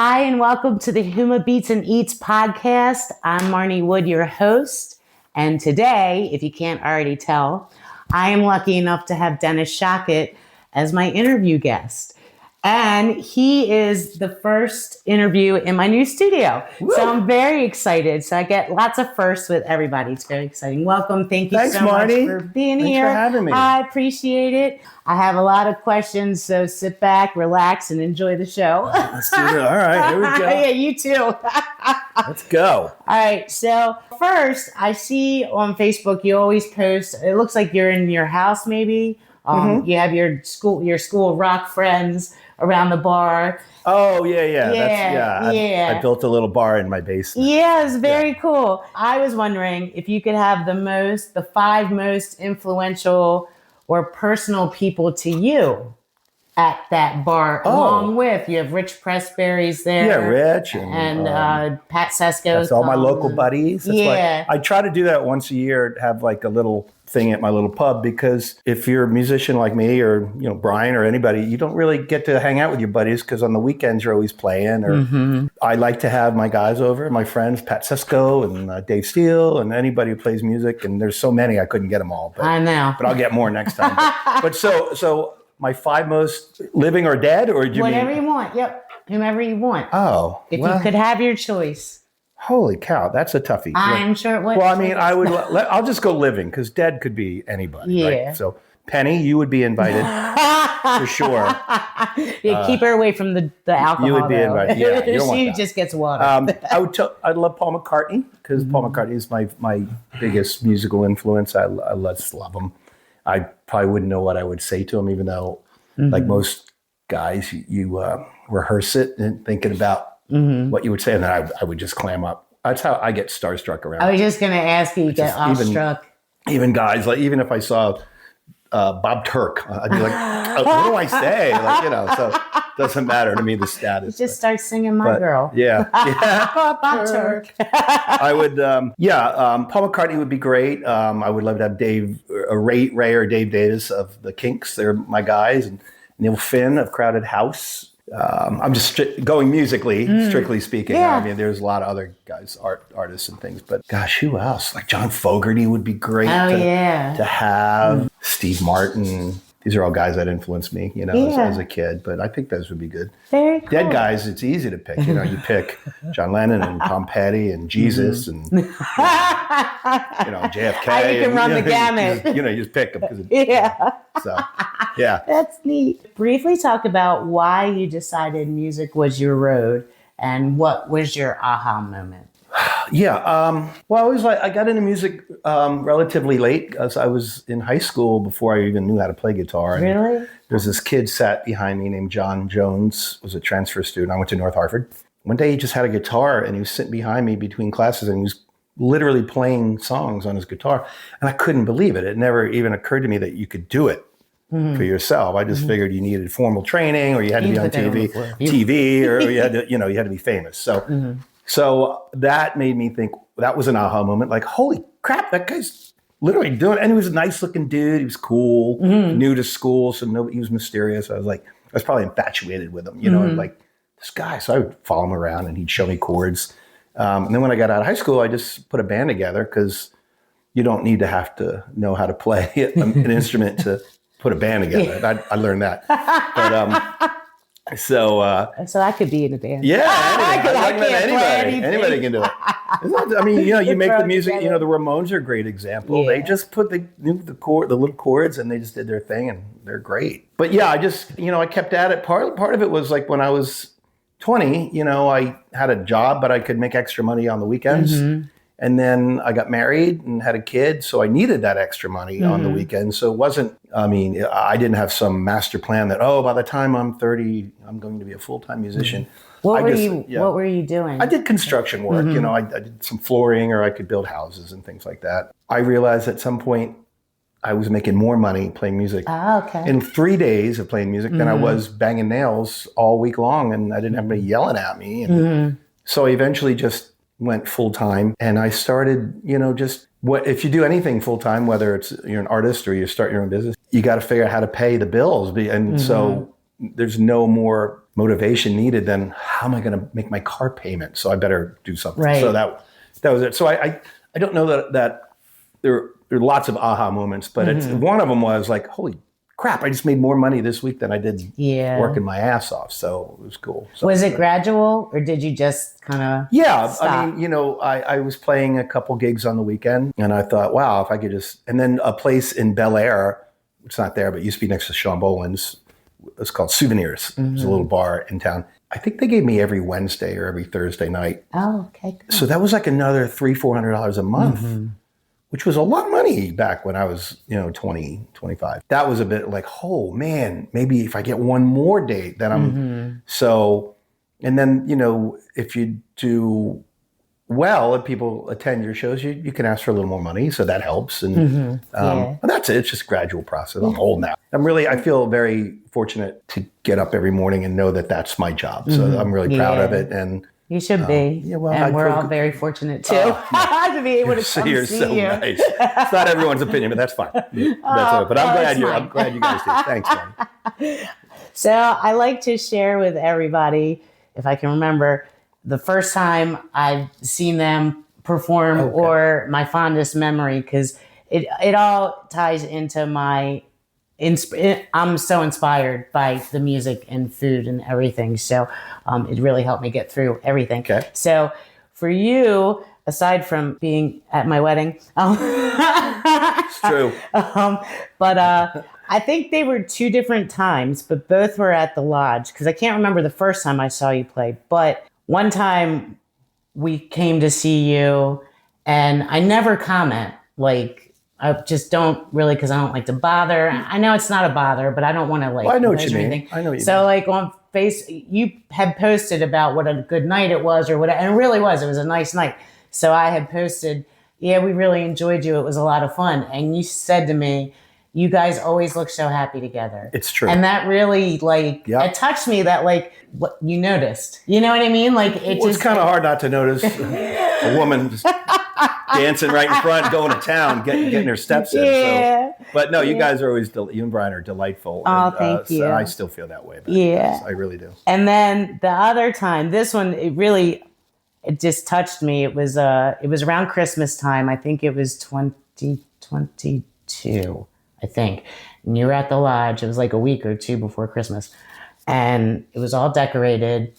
Hi, and welcome to the HUMA Beats and Eats podcast. I'm Marni Wood, your host. And today, if you can't already tell, I am lucky enough to have Dennis Schocket as my interview guest. And he is the first interview in my new studio. Woo! So I'm very excited. So I get lots of firsts with everybody. It's very exciting. Welcome. Thank you so Marni. much for being Thanks here. for having me. I appreciate it. I have a lot of questions, so sit back, relax, and enjoy the show. Let's do it. All right, here we go. Yeah, you too. Let's go. All right. So first, I see on Facebook you always post. It looks like you're in your house, maybe. You have your school rock friends around the bar. Oh yeah. I built a little bar in my basement. Yeah, it's very cool. I was wondering if you could have the 5 most influential or personal people to you at that bar, along with, you have Rich Pressberry's there. Yeah, Rich and Pat Sesko. That's all my local buddies. That's yeah. I try to do that once a year, have like a little thing at my little pub, because if you're a musician like me or Brian or anybody, you don't really get to hang out with your buddies because on the weekends you're always playing. Or I like to have my guys over, my friends, Pat Sesko and Dave Steele and anybody who plays music. And there's so many I couldn't get them all. But, I know. But I'll get more next time. but so my 5 most living or dead, or whatever you want. Yep, whomever you want. Oh, if you could have your choice. Holy cow, that's a toughie. I'm sure it would. Well, I mean, I'll just go living, because dead could be anybody. Yeah. Right? So Penny, you would be invited for sure. Yeah, keep her away from the alcohol. You would be invited. Yeah, you don't want she that. just gets water. I'd love Paul McCartney, because Paul McCartney is my biggest musical influence. I just love him. I probably wouldn't know what I would say to him, even though, like most guys, you rehearse it and thinking about what you would say, and then I would just clam up. That's how I get starstruck around. I was just going to ask you, get awestruck. Even guys, like even if I saw Bob Turk, I'd be like, what do I say? So it doesn't matter to me, the status. You just start singing My Girl. Yeah. Bob Turk. I would, Paul McCartney would be great. I would love to have Ray or Dave Davis of the Kinks. They're my guys. And Neil Finn of Crowded House. I'm just going musically, strictly speaking. Yeah. I mean, there's a lot of other guys, artists and things, but gosh, who else? Like John Fogerty would be great to have. Steve Martin. These are all guys that influenced me, as a kid, but I think those would be good. Very cool. Dead guys, it's easy to pick. You pick John Lennon and Tom Petty and Jesus and JFK. You can run the gamut. You just pick them. So, yeah. That's neat. Briefly talk about why you decided music was your road and what was your aha moment. Yeah. Well, I got into music relatively late, because I was in high school before I even knew how to play guitar. And really? There's this kid sat behind me named John Jones, was a transfer student. I went to North Harford. One day he just had a guitar and he was sitting behind me between classes and he was literally playing songs on his guitar. And I couldn't believe it. It never even occurred to me that you could do it for yourself. I just figured you needed formal training, or you had to be on TV, or you had to, you had to be famous. So. So that made me think, that was an aha moment. Like, holy crap, that guy's literally doing it. And he was a nice looking dude. He was cool, new to school. So he was mysterious. I was probably infatuated with him, and like this guy. So I would follow him around and he'd show me chords. And then when I got out of high school, I just put a band together, because you don't need to have to know how to play an instrument to put a band together. I learned that. But, So I could be in a band. Yeah, anybody can do it. I mean, you make the music. Together. The Ramones are a great example. Yeah. They just put the little chords, and they just did their thing, and they're great. But yeah, I just I kept at it. Part of it was like when I was 20, I had a job, but I could make extra money on the weekends. And then I got married and had a kid, so I needed that extra money on the weekend. So it wasn't, I didn't have some master plan that, by the time I'm 30, I'm going to be a full-time musician. What were you doing? I did construction work. I did some flooring, or I could build houses and things like that. I realized at some point I was making more money playing music in 3 days of playing music than I was banging nails all week long, and I didn't have anybody yelling at me. And so I eventually just went full time, and I started, if you do anything full time, whether it's you're an artist or you start your own business, you got to figure out how to pay the bills. And so there's no more motivation needed than how am I going to make my car payment? So I better do something. Right. So that was it. So I don't know that there are lots of aha moments, but it's one of them was like, holy crap, I just made more money this week than I did working my ass off. So it was cool. So, was it gradual, or did you just kind of stop? I mean, I was playing a couple gigs on the weekend, and I thought, wow, if I could just, and then a place in Bel Air, it's not there, but it used to be next to Sean Boland's, it's called Souvenirs. It's a little bar in town. I think they gave me every Wednesday or every Thursday night. Oh, okay, good. So that was like another $300-400 a month. Which was a lot of money back when I was, 20, 25. That was a bit like, oh man, maybe if I get one more date, then I'm so, and then, if you do well and people attend your shows, you can ask for a little more money. So that helps. And but that's it. It's just a gradual process. I'm old now. I feel very fortunate to get up every morning and know that that's my job. So I'm really proud of it. And you should be. And we're all very fortunate too to be able to come you're see so you. Nice. It's not everyone's opinion, but that's fine. But I'm glad you guys did. Thanks, man. So I like to share with everybody, if I can remember, the first time I've seen them perform or my fondest memory, because it all ties into my. I'm so inspired by the music and food and everything. So it really helped me get through everything. Okay. So for you, aside from being at my wedding, it's true. But I think they were two different times, but both were at the Lodge, because I can't remember the first time I saw you play. But one time we came to see you, and I never comment, I just don't really, because I don't like to bother. I know it's not a bother, but I don't want to I know what you mean. I know what you mean. On you had posted about what a good night it was, or what, and it really was. It was a nice night. So I had posted, we really enjoyed you. It was a lot of fun. And you said to me, you guys always look so happy together. It's true. And that really it touched me that what you noticed. You know what I mean? It's kind of hard not to notice a woman just dancing right in front, going to town, getting her steps in. So, but no, you guys are always, you and Brian are delightful. Oh, thank you. So I still feel that way. I really do. And then the other time, this one, it just touched me. It was around Christmas time. I think it was 2022, I think. And you were at the Lodge. It was like a week or two before Christmas. And it was all decorated.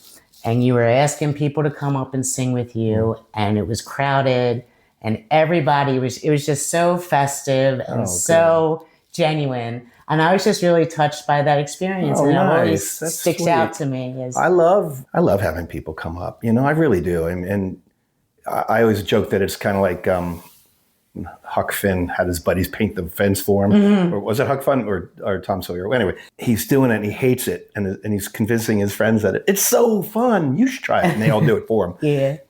And you were asking people to come up and sing with you. And it was crowded. And everybody it was just so festive and so genuine. And I was just really touched by that experience. And it always sticks out to me. I love having people come up. I really do. And I always joke that it's kind of like Huck Finn had his buddies paint the fence for him. Or was it Huck Finn or Tom Sawyer? Anyway, he's doing it and he hates it. And he's convincing his friends that it's so fun. You should try it. And they all do it for him.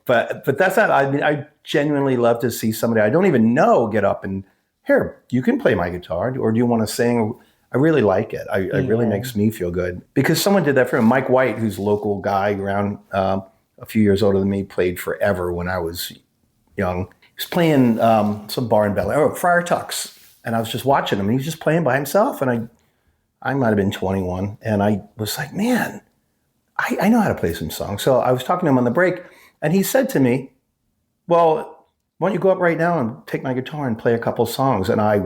But that's not, I genuinely love to see somebody I don't even know get up and, here, you can play my guitar, or do you want to sing? I really like it. It really makes me feel good. Because someone did that for him. Mike White, who's a local guy around a few years older than me, played forever when I was young. He was playing some bar in Bel Air, Friar Tuck's. And I was just watching him. And he was just playing by himself. And I might have been 21. And I was like, man, I know how to play some songs. So I was talking to him on the break. And he said to me, well, why don't you go up right now and take my guitar and play a couple songs? And I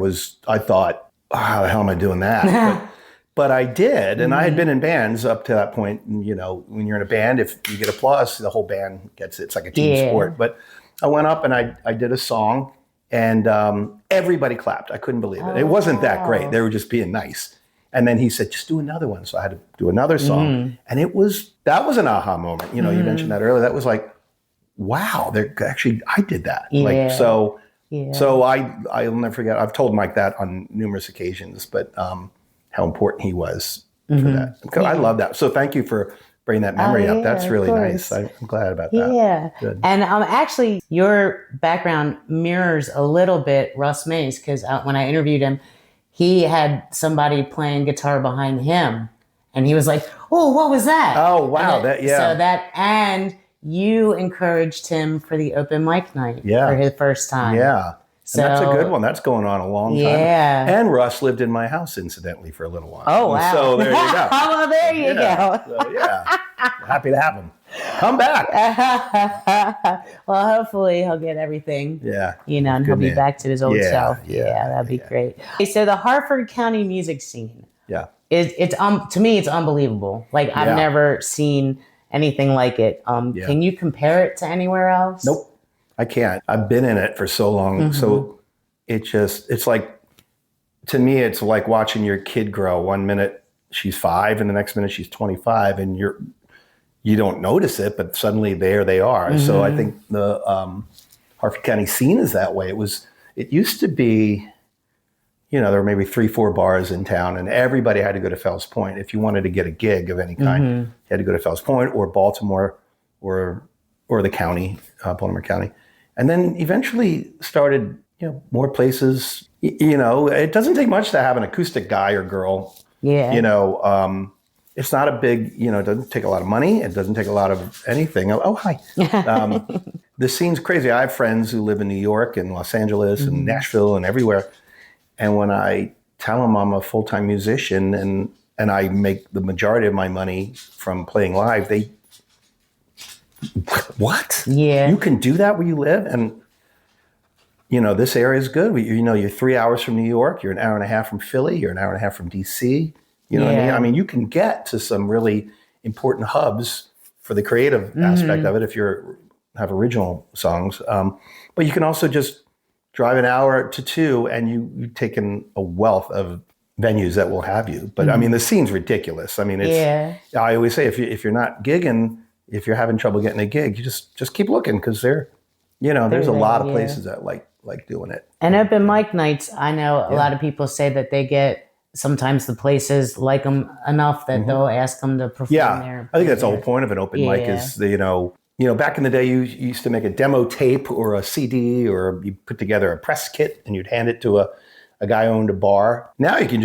thought, oh, how the hell am I doing that? But I did. And I had been in bands up to that point. And, when you're in a band, if you get applause, the whole band gets it. It's like a team sport. But I went up and I did a song, and everybody clapped. I couldn't believe it. It wasn't that great. They were just being nice. And then he said, just do another one. So I had to do another song. And that was an aha moment. You mentioned that earlier. That was like, wow, I did that. So I'll never forget. I've told Mike that on numerous occasions, but how important he was for that. I love that. So thank you for bringing that memory up. That's really nice. I'm glad about that. Yeah. Good. And actually, your background mirrors a little bit Russ May's, because when I interviewed him, he had somebody playing guitar behind him, and he was like, "Oh, what was that?" Oh, wow. And you encouraged him for the open mic night for his first time. Yeah. So and that's a good one. That's going on a long time. Yeah. And Russ lived in my house, incidentally, for a little while. Oh, wow. So there you go. Well, there you go. So, yeah. Happy to have him. Come back. Well, hopefully he'll get everything. Yeah. And he'll be back to his old self. Yeah, that'd be great. Okay, so the Harford County music scene. Yeah. It's to me it's unbelievable. Like I've never seen anything like it. Can you compare it to anywhere else? Nope. I can't. I've been in it for so long. So it's like, to me, it's like watching your kid grow. 1 minute she's 5 and the next minute she's 25 and you don't notice it, but suddenly there they are. So I think the Harford County scene is that way. It used to be, there were maybe 3-4 bars in town and everybody had to go to Fells Point. If you wanted to get a gig of any kind, you had to go to Fells Point or Baltimore or the county, Baltimore County. And then eventually started, more places. It doesn't take much to have an acoustic guy or girl. Yeah. It's not a big, it doesn't take a lot of money. It doesn't take a lot of anything. Oh, hi. The scene's crazy. I have friends who live in New York and Los Angeles and Nashville and everywhere. And when I tell them I'm a full-time musician and I make the majority of my money from playing live, they, what? Yeah. You can do that where you live? And, this area is good. You're 3 hours from New York. You're an hour and a half from Philly. You're an hour and a half from DC. You know what I mean? I mean, you can get to some really important hubs for the creative aspect of it if you have original songs. But you can also just drive an hour to 2 and you've taken a wealth of venues that will have you. But I mean, the scene's ridiculous. I mean, I always say if you're not gigging, if you're having trouble getting a gig, you just keep looking because there's a lot of places that like doing it. And open mic nights, I know a lot of people say that they get, sometimes the places like them enough that they'll ask them to perform there. I think that's the whole point of an open mic is, back in the day, you used to make a demo tape or a CD or you put together a press kit and you'd hand it to a guy who owned a bar. Now you can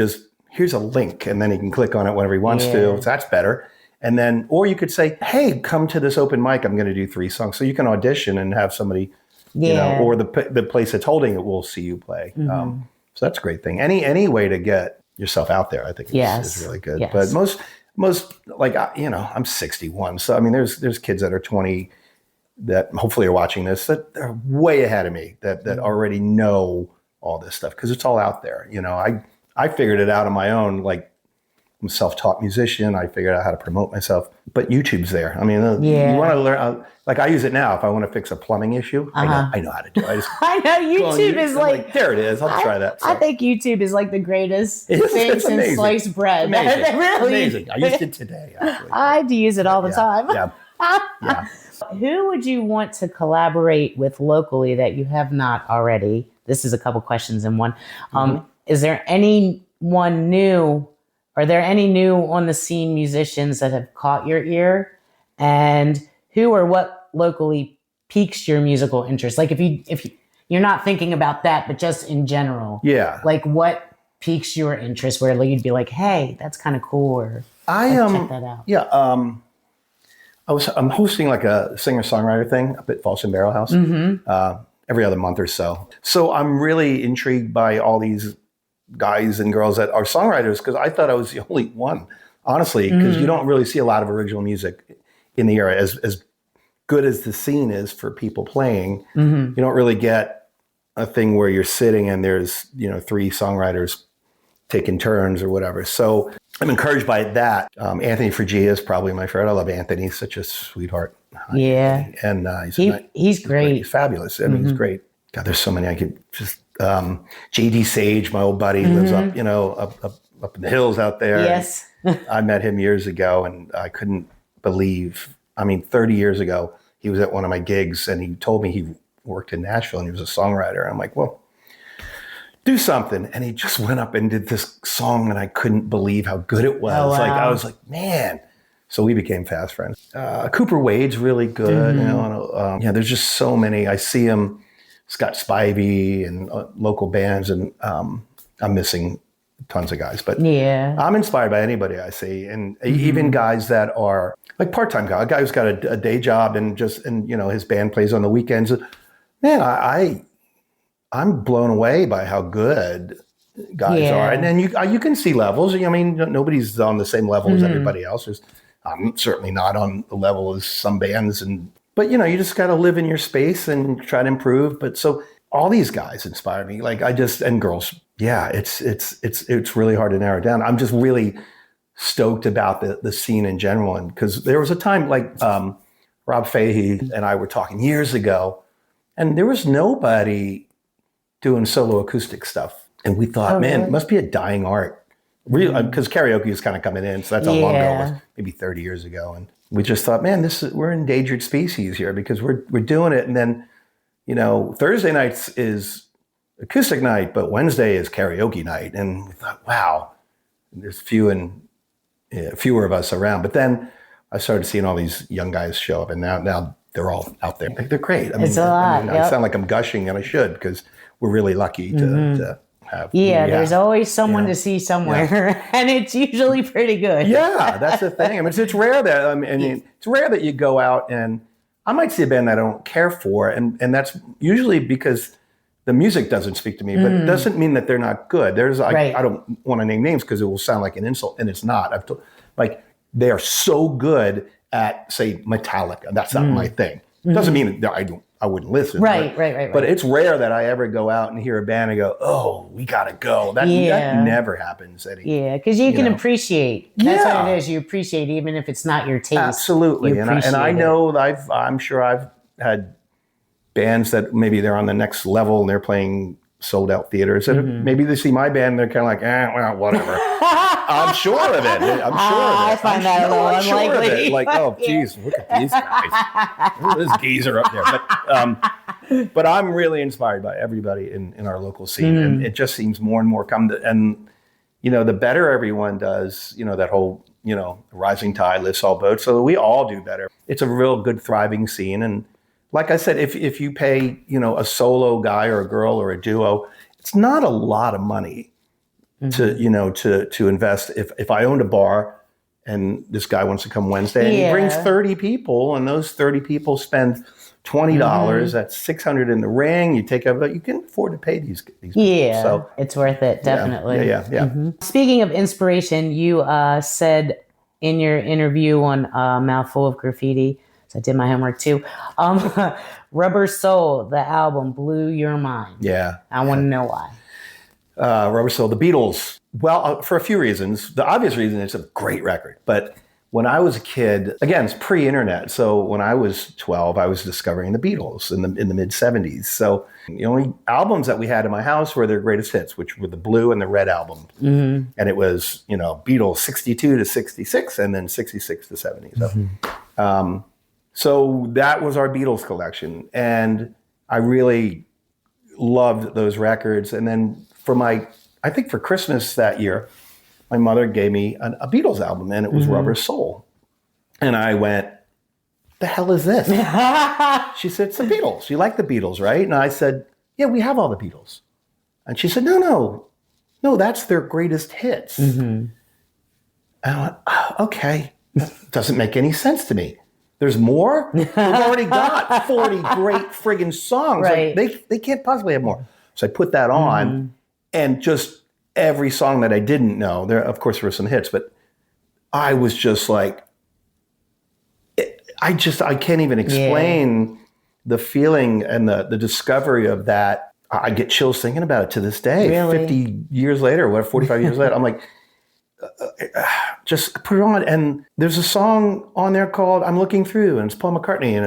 here's a link and then he can click on it whenever he wants to. So that's better. And then, or you could say, hey, come to this open mic. I'm going to do 3 songs. So you can audition and have somebody, or the place that's holding it will see you play. So that's a great thing. Any way to get yourself out there, I think is really good. Yes. But most like, I'm 61. So, I mean, there's kids that are 20 that hopefully are watching this that are way ahead of me that already know all this stuff because it's all out there. I figured it out on my own, like, I'm a self-taught musician. I figured out how to promote myself. But YouTube's there. I mean, you want to learn. Like I use it now if I want to fix a plumbing issue. I know how to do it. I know YouTube is like, there it is. I'll try that. So. I think YouTube is like the greatest thing since sliced bread. Amazing. Really, amazing. I used it today. Actually. I do use it all the time. Yeah. Who would you want to collaborate with locally that you have not already? This is a couple questions in one. Is there anyone new? Are there any new on the scene musicians that have caught your ear? And who or what locally piques your musical interest? Like if you're not thinking about that, but just in general. Yeah. Like what piques your interest where you'd be like, hey, that's kind of cool, or check that out. Yeah. I'm hosting like a singer-songwriter thing up at Falls and Barrel House every other month or so. So I'm really intrigued by all these guys and girls that are songwriters because I thought I was the only one, honestly, because you don't really see a lot of original music in the area. As good as the scene is for people playing, you don't really get a thing where you're sitting and there's 3 songwriters taking turns or whatever. So I'm encouraged by that. Anthony Frigia is probably my favorite. I love Anthony. He's such a sweetheart. Yeah. And he's great. He's fabulous. I mean, he's great. God, there's so many I could just... JD Sage, my old buddy, lives up, up in the hills out there. Yes. I met him years ago and I couldn't believe, 30 years ago, he was at one of my gigs and he told me he worked in Nashville and he was a songwriter. I'm like, well, do something. And he just went up and did this song and I couldn't believe how good it was. Oh, wow. Like, I was like, man. So we became fast friends. Cooper Wade's really good. There's just so many. I see him. Scott Spivey and local bands, and I'm missing tons of guys. But I'm inspired by anybody I see, and even guys that are like part-time guy, a guy who's got a day job and his band plays on the weekends. Man, I I'm blown away by how good guys are. And then you can see levels. I mean, nobody's on the same level as everybody else. I'm certainly not on the level as some bands. But you just got to live in your space and try to improve. But so all these guys inspire me. Like and girls. Yeah, it's really hard to narrow down. I'm just really stoked about the scene in general. And because there was a time like Rob Fahey and I were talking years ago, and there was nobody doing solo acoustic stuff. And we thought, man, it must be a dying art. Really, because karaoke is kind of coming in. So that's how long ago it was, maybe 30 years ago. And we just thought, man, we're an endangered species here because we're doing it. And then, Thursday nights is acoustic night, but Wednesday is karaoke night. And we thought, wow, there's fewer of us around. But then I started seeing all these young guys show up, and now they're all out there. They're great. It's a lot. I sound like I'm gushing, and I should, because we're really lucky to have. There's always someone to see somewhere, and it's usually pretty good. Yeah, that's the thing. I mean, it's rare that it's rare that you go out, and I might see a band that I don't care for, and that's usually because the music doesn't speak to me, but it doesn't mean that they're not good. I don't want to name names because it will sound like an insult, and it's not. They are so good at, say, Metallica. That's not my thing. It doesn't mean that I wouldn't listen. Right. But it's rare that I ever go out and hear a band and go, oh, we got to go. That never happens. Yeah, because you can appreciate. That's what it is. You appreciate even if it's not your taste. Absolutely. And I know I'm sure I've had bands that maybe they're on the next level and they're playing sold out theaters. And maybe they see my band and they're kind of like, well, whatever. I'm sure of it. I find that a little unlikely. Like, oh, geez, look at these guys. Look at this geezer up there. But I'm really inspired by everybody in our local scene. And it just seems more and more the better everyone does, that whole, rising tide lifts all boats. So we all do better. It's a real good, thriving scene. And like I said, if you pay, a solo guy or a girl or a duo, it's not a lot of money to invest. If I owned a bar and this guy wants to come Wednesday and he brings 30 people and those 30 people spend $20, that's $600 in the ring. You can afford to pay these people. Yeah, so it's worth it, definitely. Yeah. Speaking of inspiration, you said in your interview on Mouthful of Graffiti, so I did my homework too, Rubber Soul, the album, blew your mind. Yeah. I want to know why. Rubber Soul, the Beatles. Well, for a few reasons. The obvious reason, it's a great record. But when I was a kid, again, it's pre-internet. So when I was 12, I was discovering the Beatles in the mid-'70s. So the only albums that we had in my house were their greatest hits, which were the blue and the red albums. And it was, Beatles 62 to 66 and then 66 to 70. So that was our Beatles collection. And I really loved those records. And then I think for Christmas that year, my mother gave me a Beatles album, and it was Rubber Soul. And I went, the hell is this? She said, it's the Beatles. You like the Beatles, right? And I said, yeah, we have all the Beatles. And she said, no, that's their greatest hits. And I went, okay, that doesn't make any sense to me. There's more? We've already got 40 great friggin' songs. Right. Like, they can't possibly have more. So I put that on, and just every song that I didn't know, of course there were some hits, but I was just like, I can't even explain the feeling and the discovery of that. I get chills thinking about it to this day. Really? 50 years later, 45 years later, I'm like, just put it on. And there's a song on there called I'm Looking Through, and it's Paul McCartney. And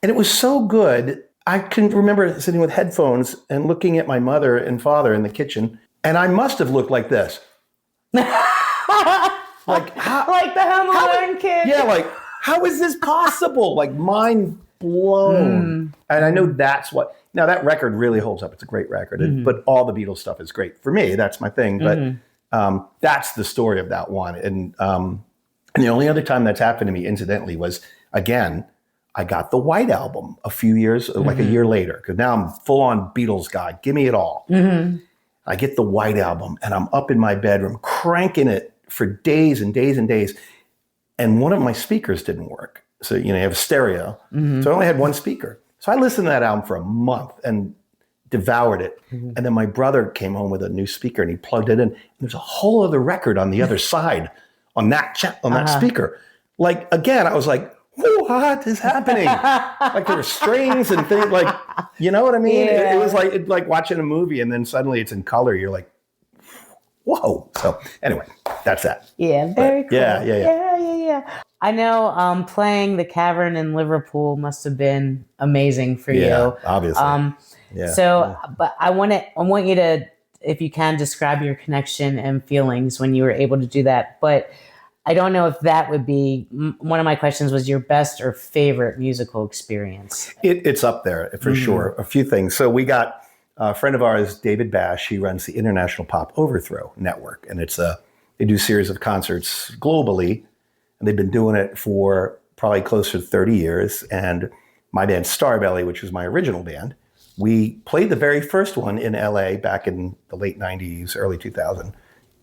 it was so good. I can remember sitting with headphones and looking at my mother and father in the kitchen, and I must have looked like this. Like the Home Alone kid. Yeah, like, how is this possible? Like, mind blown. And I know that's now that record really holds up. It's a great record, but all the Beatles stuff is great. For me, that's my thing. But that's the story of that one. And the only other time that's happened to me, incidentally, was, again, I got the White Album a few years, like a year later, because now I'm full on Beatles guy. Give me it all. I get the White Album, and I'm up in my bedroom cranking it for days and days and days. And one of my speakers didn't work. So, you have a stereo. So I only had one speaker. So I listened to that album for a month and devoured it. And then my brother came home with a new speaker and he plugged it in. And there's a whole other record on the other side on that speaker. Like, again, I was like, what is happening? Like there were strings and things like, you know what I mean? Yeah. It was like watching a movie and then suddenly it's in color. You're like, whoa. So anyway, that's that. Yeah, very cool. Yeah. I know playing the Cavern in Liverpool must have been amazing for you. Obviously. But I want you to, if you can, describe your connection and feelings when you were able to do that. But I don't know if that would be, one of my questions was your best or favorite musical experience. It's up there for sure. A few things. So we got a friend of ours, David Bash. He runs the International Pop Overthrow Network. And they do a series of concerts globally. And they've been doing it for probably close to 30 years. And my band Starbelly, which was my original band, we played the very first one in LA back in the late 90s, early 2000.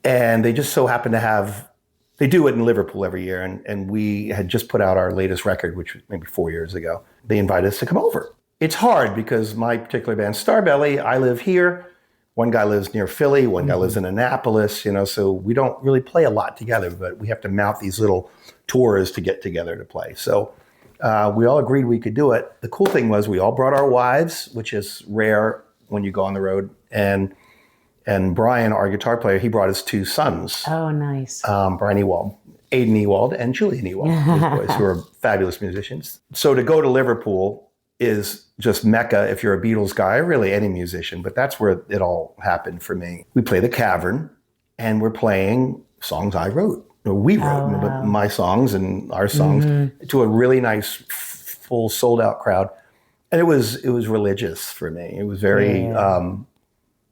And they just so happened to they do it in Liverpool every year. And we had just put out our latest record, which was maybe 4 years ago. They invited us to come over. It's hard because my particular band, Starbelly, I live here. One guy lives near Philly. One guy lives in Annapolis, so we don't really play a lot together, but we have to mount these little tours to get together to play. So we all agreed we could do it. The cool thing was we all brought our wives, which is rare when you go on the road. And Brian, our guitar player, he brought his 2 sons. Oh, nice. Brian Ewald, Aiden Ewald, and Julian Ewald, boys, who are fabulous musicians. So to go to Liverpool is just Mecca if you're a Beatles guy, or really any musician, but that's where it all happened for me. We play the Cavern, and we're playing songs I wrote, or we wrote, but my songs and our songs, to a really nice, full, sold-out crowd. And it was religious for me. It was very...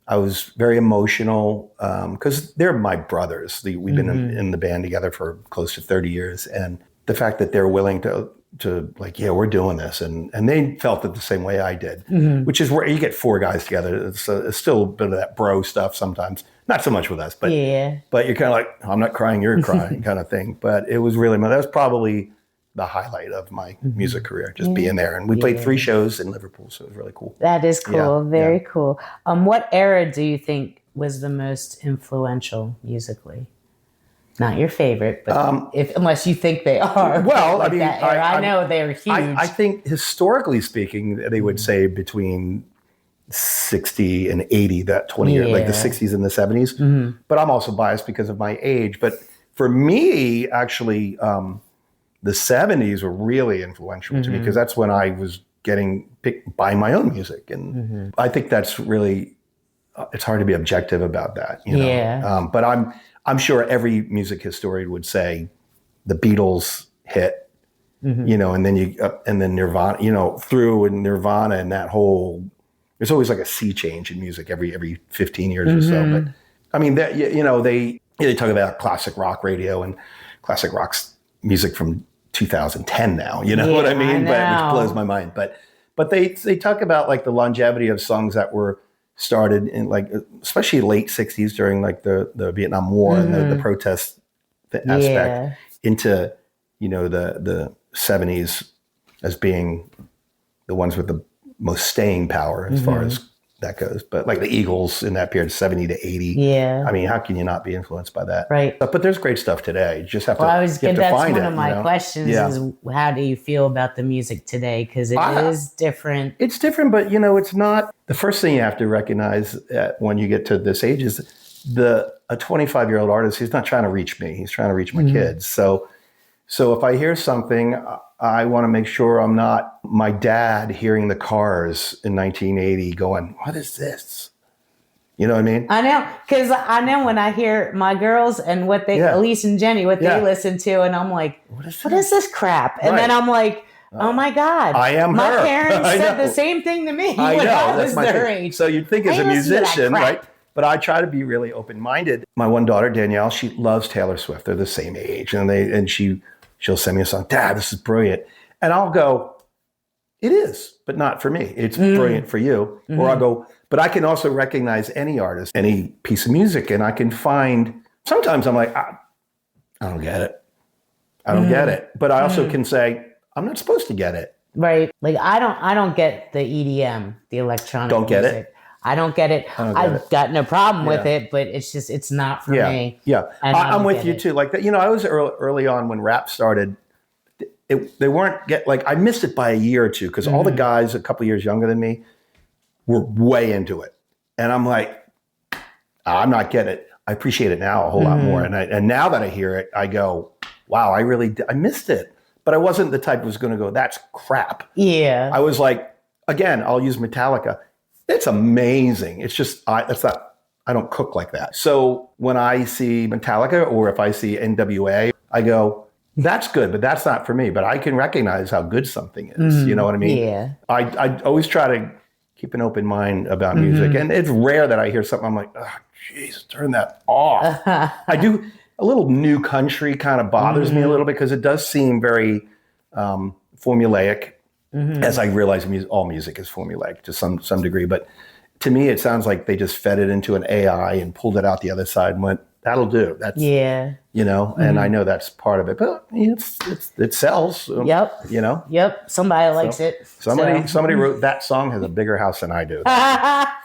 I was very emotional because they're my brothers. We've been in the band together for close to 30 years. And the fact that they're willing to like, yeah, we're doing this. And they felt it the same way I did, which is where you get 4 guys together. It's still a bit of that bro stuff sometimes. Not so much with us, but you're kind of like, I'm not crying, you're crying kind of thing. But it was really, that was probably the highlight of my music career, just being there. And we played 3 shows in Liverpool, so it was really cool. That is cool. Very cool. What era do you think was the most influential musically? Not your favorite, but unless you think they are. Well, like that era. I know they're huge. I think historically speaking, they would say between 60 and 80, that 20 years, like the 60s and the 70s. But I'm also biased because of my age. But for me, actually, the 70s were really influential to me because that's when I was getting picked by my own music. And I think that's really, it's hard to be objective about that, but I'm sure every music historian would say the Beatles hit, and then Nirvana, through Nirvana and that whole, there's always like a sea change in music every 15 years or so. But I mean, that, they talk about classic rock radio and classic rock's music from 2010 now, what I mean? Which blows my mind. But they talk about like the longevity of songs that were started in like, especially late 60s during like the Vietnam War and the protest aspect into, the 70s as being the ones with the most staying power as far as that goes. But like the Eagles in that period, 70 to 80. Yeah. I mean, how can you not be influenced by that? Right. But there's great stuff today. You just have to, that's find one of my questions is how do you feel about the music today? Because it is different. It's different, but it's not. The first thing you have to recognize when you get to this age is a 25-year-old artist, he's not trying to reach me. He's trying to reach my kids. So if I hear something, I want to make sure I'm not my dad hearing the Cars in 1980 going, what is this? You know what I mean? I know, because I know when I hear my girls and what they, Elise and Jenny, what they listen to, and I'm like, what is this crap? And then I'm like, oh my God. I am my her. parents said the same thing to me when I was their age. So you'd think as a musician, right? But I try to be really open-minded. My one daughter, Danielle, she loves Taylor Swift. They're the same age. And she'll send me a song, Dad, this is brilliant. And I'll go, it is, but not for me. It's brilliant for you. Or I'll go, but I can also recognize any artist, any piece of music, and I can find, sometimes I'm like, I don't get it. I don't get it. But I also can say, I'm not supposed to get it. Right. Like I don't get the EDM, the electronic Don't get music. it? I don't get it. I don't get I've got no problem with Yeah. it, but it's not for Yeah, me. yeah. And I I'm don't with get you it. too. Like that, I was early on when rap started. They weren't I missed it by a year or two because all the guys a couple years younger than me were way into it, and I'm like, I'm not getting it. I appreciate it now a whole lot more, and now that I hear it, I go, wow, I missed it, but I wasn't the type who was going to go, that's crap. Yeah. I was like, again, I'll use Metallica. It's amazing. It's just I don't cook like that. So when I see Metallica or if I see NWA, I go, that's good, but that's not for me. But I can recognize how good something is. You know what I mean? Yeah. I always try to keep an open mind about music. And it's rare that I hear something I'm like, oh, jeez, turn that off. I do. A little new country kind of bothers me a little because it does seem very formulaic. As I realize all music is formulaic to some degree. But to me, it sounds like they just fed it into an AI and pulled it out the other side and went, that'll do. That's, and I know that's part of it, but it sells. Yep. Yep. Somebody likes it. Somebody wrote that song has a bigger house than I do.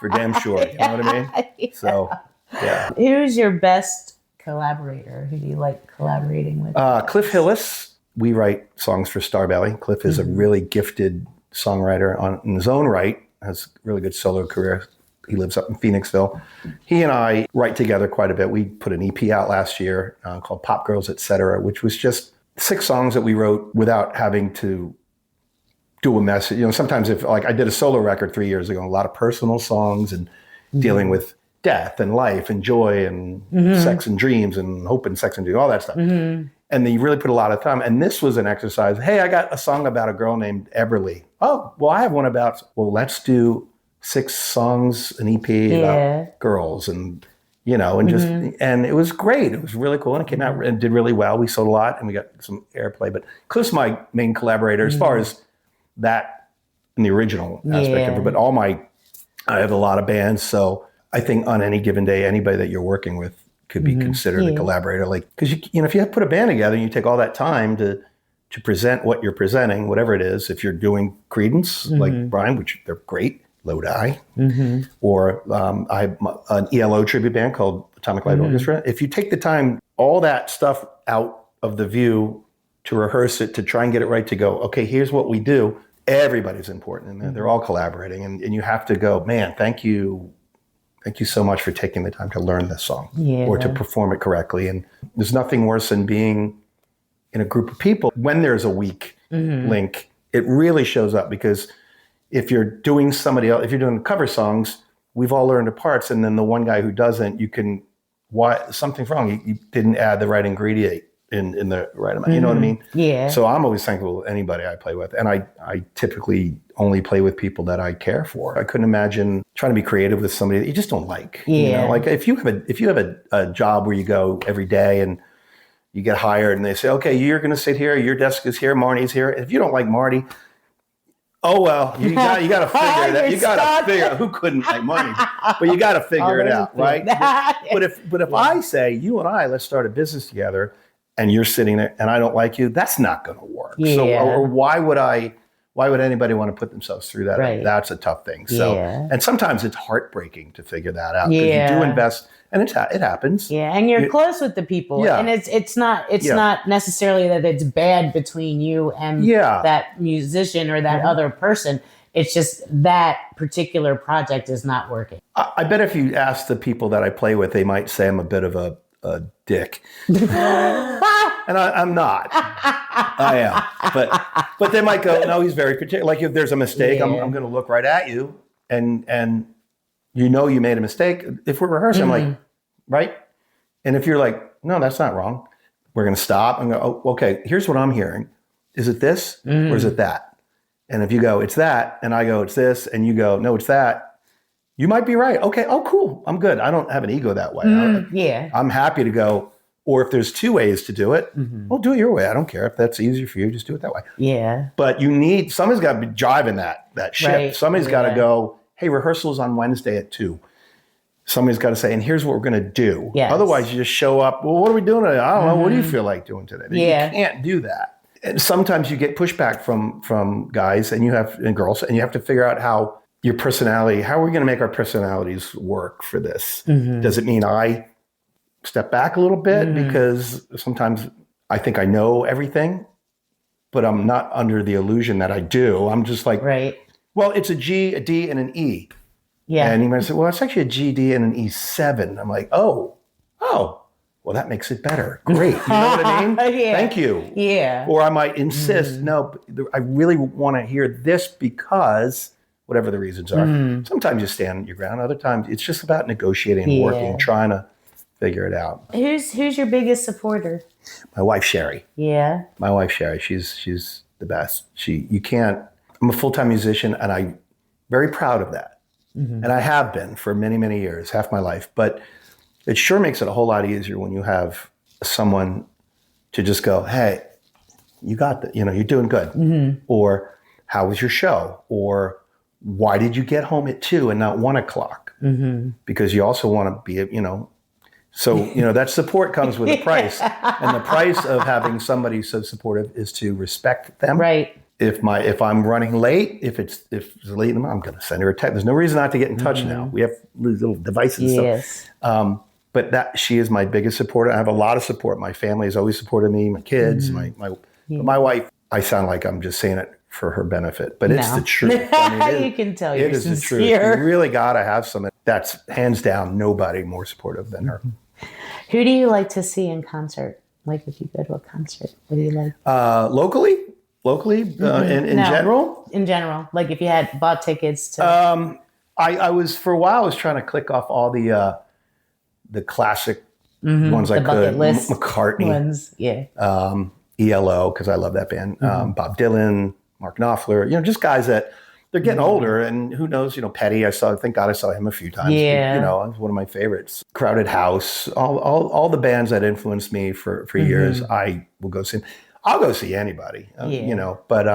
For damn sure. You know what I mean? So, yeah. Who's your best collaborator? Who do you like collaborating with? Cliff Hillis. We write songs for Starbelly. Cliff is a really gifted songwriter in his own right, has a really good solo career. He lives up in Phoenixville. He and I write together quite a bit. We put an EP out last year called Pop Girls, Etc., which was just 6 songs that we wrote without having to do a message. Sometimes if I did a solo record 3 years ago, a lot of personal songs and dealing with death and life and joy and sex and dreams and hope and sex and dreams, all that stuff. And then you really put a lot of time. And this was an exercise. Hey, I got a song about a girl named Eberly. Oh, well, I have one about, let's do 6 songs, an EP about girls and, and it was great. It was really cool. And it came out and did really well. We sold a lot and we got some airplay. But Cliff's my main collaborator as far as that in the original aspect of it. But I have a lot of bands. So I think on any given day, anybody that you're working with could be considered a collaborator. Because if you put a band together and you take all that time to present what you're presenting, whatever it is, if you're doing Creedence, like Brian, which they're great, Lodi, or I have an ELO tribute band called Atomic Light Orchestra. If you take the time, all that stuff out of the view to rehearse it, to try and get it right, to go, okay, here's what we do. Everybody's important and they're all collaborating. And you have to go, man, thank you. Thank you so much for taking the time to learn this song or to perform it correctly. And there's nothing worse than being in a group of people. When there's a weak link, it really shows up because if you're doing somebody else, if you're doing cover songs, we've all learned the parts. And then the one guy who doesn't, something's wrong. You didn't add the right ingredient in the right amount. You know what I mean? Yeah. So I'm always thankful to anybody I play with. And I typically only play with people that I care for. I couldn't imagine trying to be creative with somebody that you just don't like. Yeah. Like if you have a job where you go every day and you get hired and they say, okay, you're going to sit here, your desk is here, Marni's here. If you don't like Marni, oh well, you got to figure that. You got to figure out who couldn't like Marni, but you got to figure it out, right? But if I say you and I, let's start a business together, and you're sitting there and I don't like you, that's not going to work. Yeah. So, or why would anybody want to put themselves through that? Right. That's a tough thing. So, and sometimes it's heartbreaking to figure that out because you do invest, and it happens. Yeah, and you're close with the people, and it's not necessarily that it's bad between you and that musician or that other person. It's just that particular project is not working. I bet if you ask the people that I play with, they might say I'm a bit of a dick. And I'm not. I am. But they might go, no, he's very particular. Like if there's a mistake, I'm going to look right at you and you made a mistake. If we're rehearsing, I'm like, right? And if you're like, no, that's not wrong, we're going to stop and go, oh, okay, here's what I'm hearing. Is it this or is it that? And if you go, it's that, and I go, it's this, and you go, no, it's that, you might be right. Okay, oh, cool, I'm good. I don't have an ego that way. I'm happy to go, or if there's 2 ways to do it, well, do it your way. I don't care. If that's easier for you, just do it that way. Yeah. But somebody's got to be driving that ship. Right. Somebody's got to go, hey, rehearsal's on Wednesday at 2. Somebody's got to say, and here's what we're going to do. Yes. Otherwise, you just show up, well, what are we doing today? I don't know. What do you feel like doing today? You can't do that. And sometimes you get pushback from guys and girls, and you have to figure out how your personality, how are we going to make our personalities work for this? Does it mean I step back a little bit because sometimes I think I know everything, but I'm not under the illusion that I do. I'm just like, well, it's a G, a D, and an E. Yeah. And you might say, well, it's actually a G, D, and an E7. I'm like, oh, well, that makes it better. Great. You know what I mean? Thank you. Yeah. Or I might insist, no, I really want to hear this because whatever the reasons are. Sometimes you stand your ground. Other times it's just about negotiating, working, trying to figure it out. Who's your biggest supporter? My wife, Sherry. Yeah. My wife, Sherry. She's the best. I'm a full-time musician and I'm very proud of that. And I have been for many, many years, half my life. But it sure makes it a whole lot easier when you have someone to just go, hey, you got that, you're doing good. Or how was your show? Or why did you get home at 2 and not 1 o'clock? Because you also want to be, so, that support comes with a price. And the price of having somebody so supportive is to respect them. Right. If I'm running late, if it's late in the morning, I'm going to send her a text. There's no reason not to get in touch now. We have these little devices. Yes. But she is my biggest supporter. I have a lot of support. My family has always supported me, my kids, my wife. I sound like I'm just saying it for her benefit, but it's the truth. I mean, you can tell you're sincere. It is the truth. You really got to have someone that's hands down nobody more supportive than her. Who do you like to see in concert? Like if you go to a concert, what do you like? Locally, in general? In general, like if you had bought tickets to... I was, for a while, I was trying to click off all the classic ones I could. McCartney. Ones, ELO, because I love that band. Bob Dylan, Mark Knopfler, just guys that, they're getting older, and who knows, Petty, thank God I saw him a few times. Yeah. It's one of my favorites. Crowded House, all the bands that influenced me for years, I will go see. I'll go see anybody, but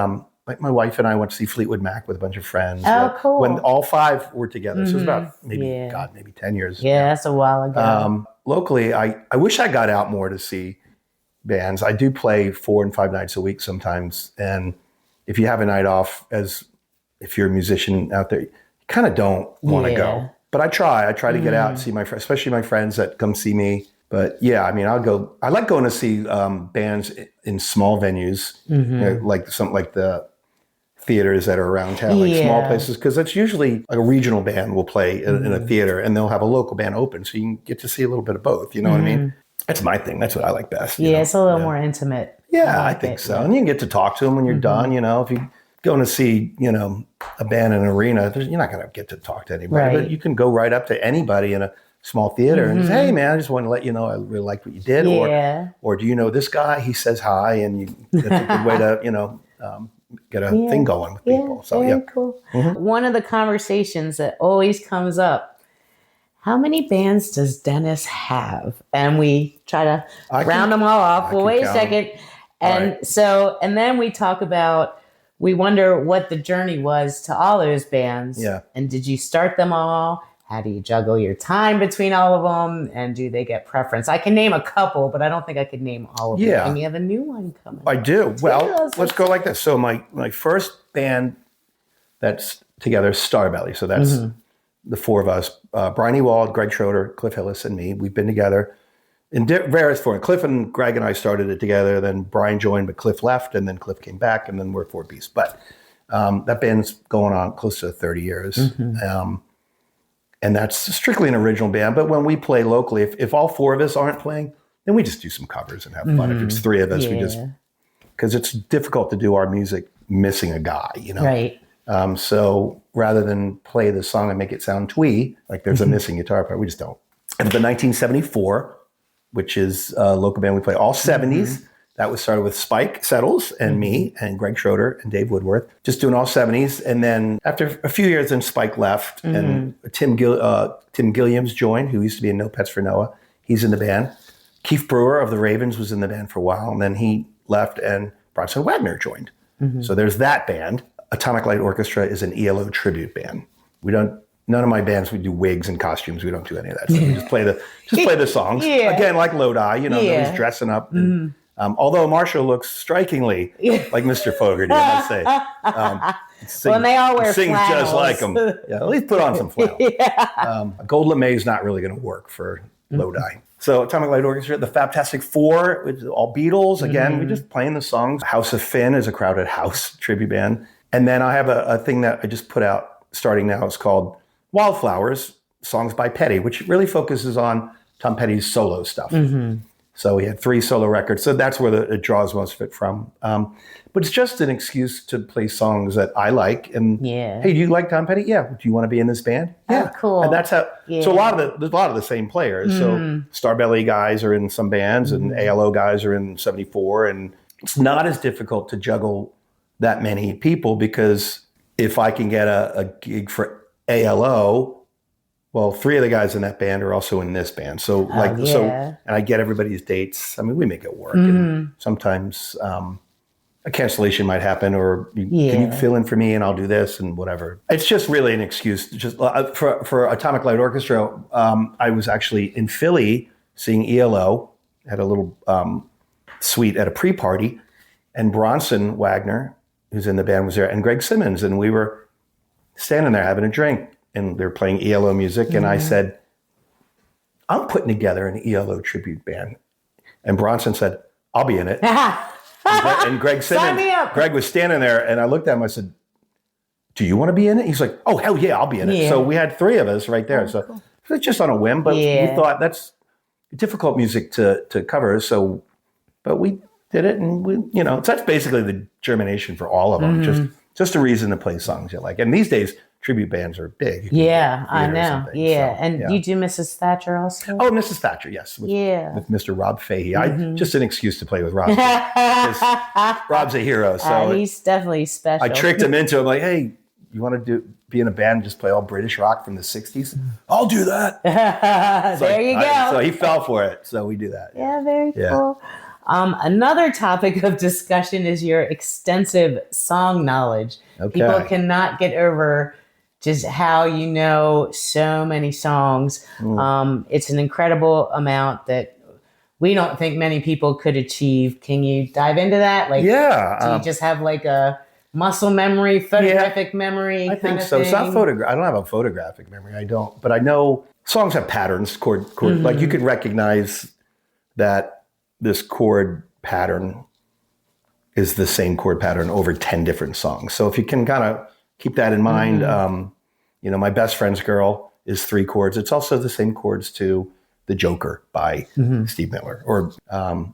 like my wife and I went to see Fleetwood Mac with a bunch of friends. Oh, cool. When all 5 were together. So it was about maybe 10 years. Yeah, that's a while ago. Locally, I wish I got out more to see bands. I do play 4 and 5 nights a week sometimes. And if you have a night off, if you're a musician out there, you kind of don't want to go. But I try to get out and see my friends, especially my friends that come see me. But yeah, I'll go. I like going to see bands in small venues, like something like the theaters that are around town, like small places, because it's usually a regional band will play in a theater and they'll have a local band open. So you can get to see a little bit of both. You know what I mean? That's my thing. That's what I like best. It's a little more intimate. Yeah, I think so. And you can get to talk to them when you're done. If you going to see, a band in an arena, you're not going to get to talk to anybody, but you can go right up to anybody in a small theater and say, hey man, I just want to let you know I really liked what you did. Or do you know this guy? He says hi, and that's a good way to, get a thing going with people. So very cool. One of the conversations that always comes up, how many bands does Dennis have? And we try to round them all off. Well, wait a second. And and then we talk about, we wonder what the journey was to all those bands. Yeah. And did you start them all? How do you juggle your time between all of them? And do they get preference? I can name a couple, but I don't think I could name all of them. And you have a new one coming. I do. Well, let's go like this. So my first band that's together is Starbelly. So that's the 4 of us. Brian Ewald, Greg Schroeder, Cliff Hillis, and me. We've been together in various forms. Cliff and Greg and I started it together. Then Brian joined, but Cliff left. And then Cliff came back. And then we're 4-piece. But that band's going on close to 30 years. And that's strictly an original band. But when we play locally, if all 4 of us aren't playing, then we just do some covers and have fun. If it's 3 of us, we just, because it's difficult to do our music missing a guy, Right. So rather than play the song and make it sound twee, like there's a missing guitar part, we just don't. And the 1974, which is a local band, we play all 70s. That was started with Spike Settles and me and Greg Schroeder and Dave Woodworth, just doing all 70s. And then after a few years, then Spike left and Tim Gilliams joined, who used to be in No Pets for Noah. He's in the band. Keith Brewer of the Ravens was in the band for a while. And then he left and Bronson Wagner joined. So there's that band. Atomic Light Orchestra is an ELO tribute band. None of my bands, we do wigs and costumes. We don't do any of that stuff. We just play the songs. Again, like Lodi, nobody's dressing up. Although Marshall looks strikingly like Mr. Fogerty, I must say. Well, and they all wear sings flannels. just like him. Yeah, at least put on some flannels. Yeah. A gold lame is not really going to work for Lodi. So Atomic Light Orchestra, the Fabtastic Four, with all Beatles. Again, we're just playing the songs. House of Finn is a Crowded House tribute band. And then I have a thing that I just put out starting now. It's called Wildflowers Songs by Petty, which really focuses on Tom Petty's solo stuff. So he had 3 solo records. So that's where it draws most of it from. But it's just an excuse to play songs that I like. And hey, do you like Tom Petty? Yeah. Do you want to be in this band? Yeah. Oh, cool. And that's how. So there's a lot of the same players. So Starbelly guys are in some bands, and ALOA guys are in 74. And it's not as difficult to juggle that many people, because if I can get a gig for ALO, well, 3 of the guys in that band are also in this band. So and I get everybody's dates. I mean, we make it work. And sometimes a cancellation might happen, or can you fill in for me and I'll do this and whatever. It's just really an excuse. Just for Atomic Light Orchestra, I was actually in Philly seeing ELO, had a little suite at a pre-party, and Bronson Wagner, who's in the band, was there, and Greg Simmons, and we were standing there having a drink, and they're playing ELO music, and I said, I'm putting together an ELO tribute band. And Bronson said, I'll be in it. And Greg Simmons, sign me up. Greg was standing there, and I looked at him, I said, do you want to be in it? He's like, oh, hell yeah, I'll be in it. So we had 3 of us right there. So it was just on a whim, but we thought that's difficult music to cover. So, but we did it, and so that's basically the germination for all of them. Just a reason to play songs you like. And these days, tribute bands are big. I know. And you do Mrs. Thatcher also? Oh, Mrs. Thatcher, yes. With Mr. Rob Fahey. Just an excuse to play with Rob. Rob's a hero. So he's definitely special. I tricked him into it. I'm like, hey, you want to be in a band and just play all British rock from the 60s? I'll do that. There you go. So he fell for it. So we do that. Yeah, very cool. Another topic of discussion is your extensive song knowledge. Okay. People cannot get over just how you know so many songs. It's an incredible amount that we don't think many people could achieve. Can you dive into that? Like, do you just have like a muscle memory, photographic memory? I think so. It's not I don't have a photographic memory. I don't. But I know songs have patterns. Chord. Like you could recognize that this chord pattern is the same chord pattern over 10 different songs. So if you can kind of keep that in mind, My Best Friend's Girl is 3 chords. It's also the same chords to The Joker by Steve Miller, or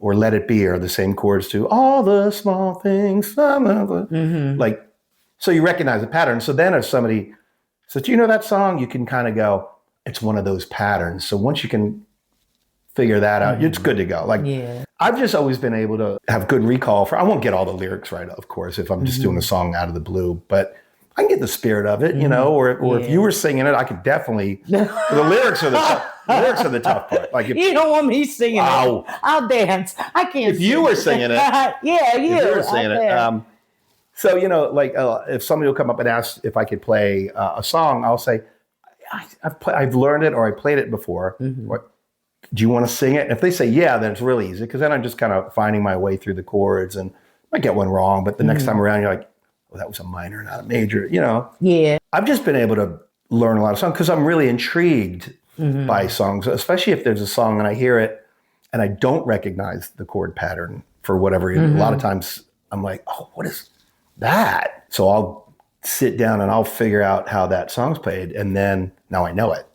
Let It Be are the same chords to All the Small Things. Like, so you recognize the pattern. So then if somebody says, do you know that song? You can kind of go, it's one of those patterns. So once you can figure that out, it's good to go. Like, I've just always been able to have good recall I won't get all the lyrics right, of course, if I'm just doing a song out of the blue, but I can get the spirit of it, or if you were singing it, I could definitely, the lyrics are the tough part. Like, you don't want me singing it. I'll dance. I can't If you were singing it. You were singing it. So, if somebody will come up and ask if I could play a song, I'll say, I've learned it, or I played it before. Or, do you want to sing it? And if they say yeah, then it's really easy, because then I'm just kind of finding my way through the chords, and I get one wrong, but the next time around, you're like, oh, that was a minor, not a major, I've just been able to learn a lot of songs because I'm really intrigued by songs, especially if there's a song and I hear it and I don't recognize the chord pattern for whatever reason. A lot of times I'm like, oh, what is that? So I'll sit down and I'll figure out how that song's played, and then now I know it.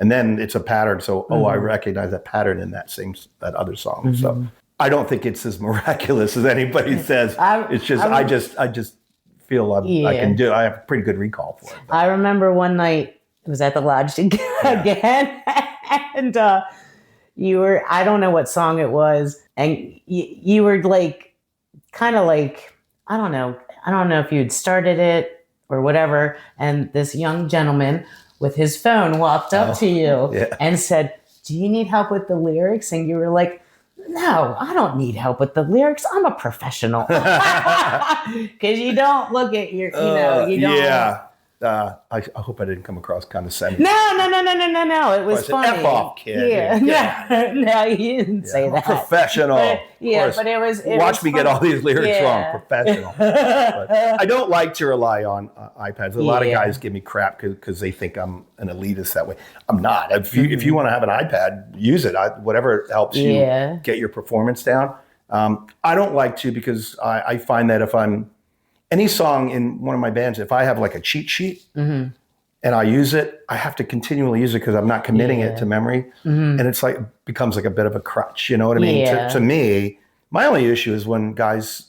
And then it's a pattern. So, I recognize that pattern in that other song. So I don't think it's as miraculous as anybody says. It's just, I just feel I can do. I have pretty good recall for it. I remember one night, it was at the Lodge again, and you were, I don't know what song it was, and you were like, kind of like, I don't know if you had started it or whatever, and this young gentleman with his phone walked up to you and said, do you need help with the lyrics? And you were like, no, I don't need help with the lyrics. I'm a professional. Because you don't look at your, you don't. I hope I didn't come across condescending. No. It was funny. F off, kid. Yeah. No, you didn't say I'm that. a professional. But it was. Watch me funny. get all these lyrics wrong. Professional. But I don't like to rely on iPads. A lot of guys give me crap because they think I'm an elitist that way. I'm not. If you want to have an iPad, use it. Whatever helps you get your performance down. I don't like to because I find that if I'm any song in one of my bands, if I have like a cheat sheet and I use it, I have to continually use it because I'm not committing it to memory. And it's like, becomes like a bit of a crutch. You know what I mean? To me, my only issue is when guys,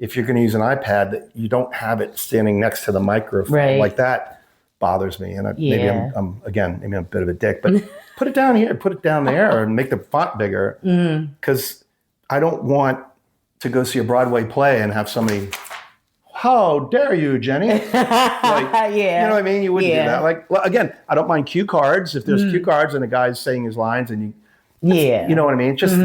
if you're going to use an iPad, that you don't have it standing next to the microphone like that bothers me. And maybe I'm a bit of a dick, but put it down here, put it down there, or make the font bigger. Because I don't want to go see a Broadway play and have somebody, how dare you, Jenny? You know what I mean? You wouldn't do that. Like, well, again, I don't mind cue cards. If there's cue cards and a guy's saying his lines and you know what I mean? Just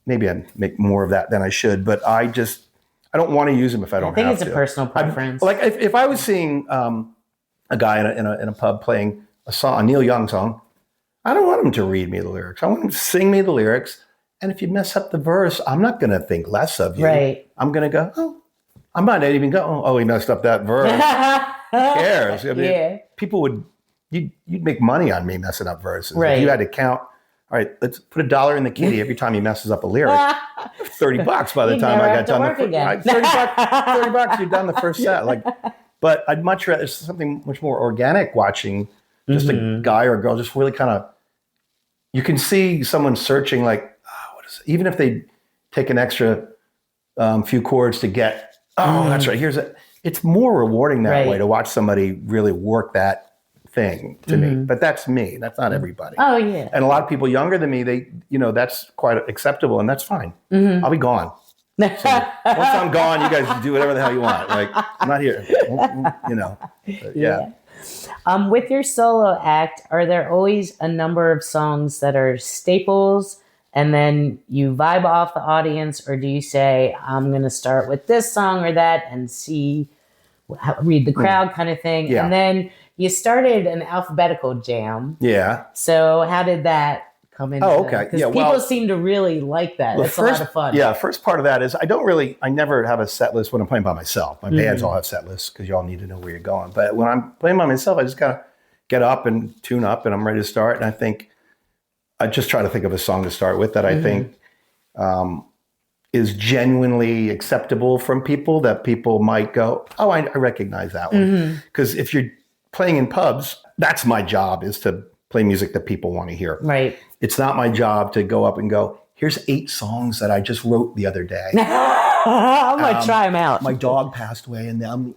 maybe I make more of that than I should, but I don't want to use them if I don't have to. I think it's a personal preference. Like if I was seeing a guy in a pub playing a Neil Young song, I don't want him to read me the lyrics. I want him to sing me the lyrics. And if you mess up the verse, I'm not going to think less of you. Right. I'm going to go, I might not even go, he messed up that verse. Who cares? I mean, people you'd make money on me messing up verses. Right. If you had to count, all right, let's put $1 in the kitty every time he messes up a lyric. $30 by the time I got done. $30, you're done the first set. But I'd much rather, there's something much more organic watching just a guy or a girl just really kind of, you can see someone searching like, what is it? Even if they take an extra few chords to get, that's right. It's more rewarding that way to watch somebody really work that thing to me. But that's me. That's not everybody. Oh yeah. And a lot of people younger than me, that's quite acceptable, and that's fine. I'll be gone. So once I'm gone, you guys do whatever the hell you want. Like, I'm not here. But, with your solo act, are there always a number of songs that are staples? And then you vibe off the audience, or do you say, I'm going to start with this song or that and read the crowd kind of thing? Yeah. And then you started an alphabetical jam. Yeah. So how did that come into okay. Because people seem to really like that. It's a lot of fun. Yeah, first part of that is I never have a set list when I'm playing by myself. My bands all have set lists because you all need to know where you're going. But when I'm playing by myself, I just got to get up and tune up and I'm ready to start. And I just try to think of a song to start with that I think is genuinely acceptable from people, that people might go, I recognize that one. Because if you're playing in pubs, that's my job, is to play music that people want to hear. Right. It's not my job to go up and go, here's 8 songs that I just wrote the other day. I'm going to try them out. My dog passed away and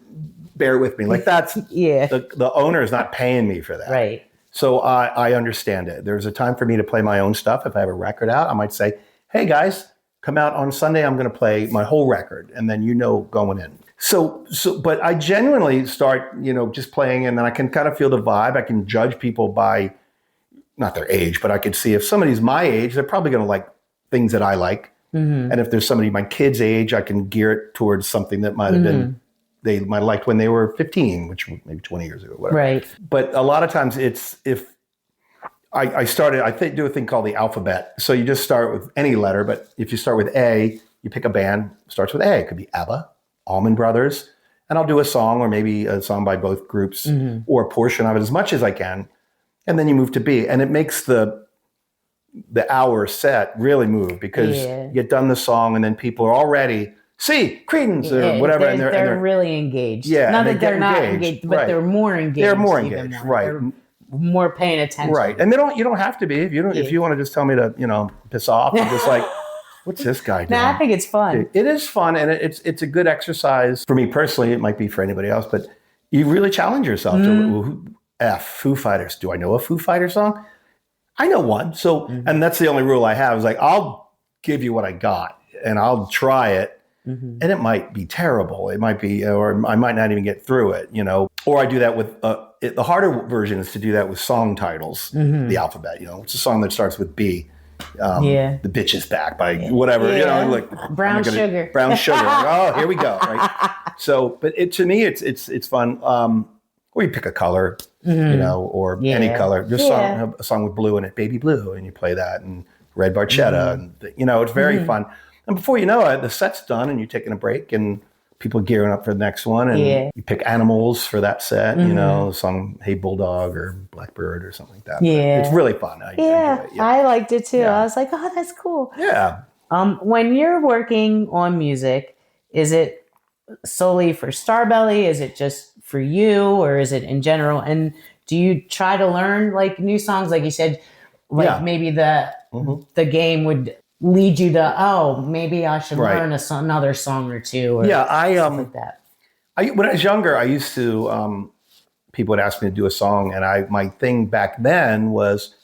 bear with me. Like that's, the owner is not paying me for that. Right. So I understand it. There's a time for me to play my own stuff. If I have a record out, I might say, hey guys, come out on Sunday. I'm going to play my whole record. And then going in. But I genuinely start, just playing, and then I can kind of feel the vibe. I can judge people by, not their age, but I could see if somebody's my age, they're probably going to like things that I like. And if there's somebody my kid's age, I can gear it towards something that might have been, they might have liked when they were 15, which maybe 20 years ago, whatever. Right. But a lot of times it's, if I do a thing called the alphabet. So you just start with any letter, but if you start with A, you pick a band, starts with A. It could be ABBA, Allman Brothers, and I'll do a song or maybe a song by both groups or a portion of it as much as I can. And then you move to B, and it makes the hour set really move because you get done the song and then people are already C, Credence, or whatever. And they're really engaged. Yeah. Not that they're not engaged, but they're more engaged. They're more engaged, right. They're more paying attention. Right. And you don't have to be. If you want to just tell me to, piss off, I'm just like, what's this guy doing? I think it's fun. It is fun, and it's a good exercise. For me personally, it might be for anybody else, but you really challenge yourself to Foo Fighters. Do I know a Foo Fighter song? I know one. So, and that's the only rule I have is like, I'll give you what I got and I'll try it. And it might be terrible. It might be, or I might not even get through it, or I do that with, the harder version is to do that with song titles, the alphabet, it's a song that starts with B. The Bitch Is Back by whatever, like Brown Sugar. Brown Sugar. Like, oh, here we go. Right. So, but to me, it's fun. or you pick a color, or any color. Just a song with blue in it, Baby Blue, and you play that, and Red Barchetta, and it's very fun. And before you know it, the set's done, and you're taking a break, and people gearing up for the next one, and you pick animals for that set, song Hey Bulldog or Blackbird or something like that. Yeah. But it's really fun. I enjoy it. I liked it too. I was like, oh, that's cool. Yeah. When you're working on music, is it solely for Starbelly? Is it just for you, or is it in general? And do you try to learn like new songs? Like you said, maybe the game would lead you to, oh, maybe I should learn another song or two. Or like that. When I was younger, I used to, people would ask me to do a song, and my thing back then was,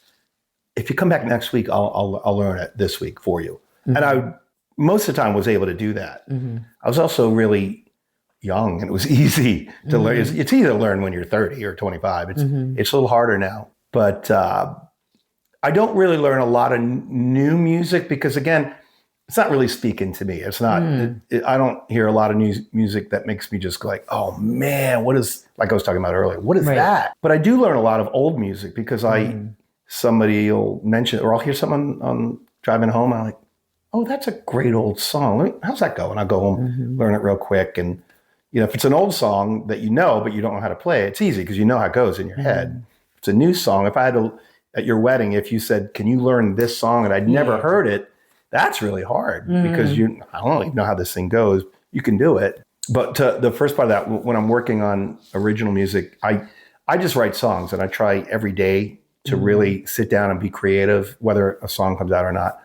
if you come back next week, I'll learn it this week for you. And I most of the time was able to do that. I was also really young, and it was easy to learn. It's easy to learn when you're 30 or 25. It's a little harder now, but I don't really learn a lot of new music because, again, it's not really speaking to me. It's not. I don't hear a lot of new music that makes me just go like, oh man, what is, like I was talking about earlier, what is that? But I do learn a lot of old music because somebody will mention, or I'll hear someone on driving home, and I'm like, oh, that's a great old song. How's that go? And I'll go home, learn it real quick. And, if it's an old song that but you don't know how to play it, it's easy because you know how it goes in your head. If it's a new song, if I had to, at your wedding, if you said, can you learn this song? And I'd never heard it, that's really hard because I don't even know how this thing goes. You can do it. But the first part of that, when I'm working on original music, I just write songs, and I try every day to really sit down and be creative, whether a song comes out or not.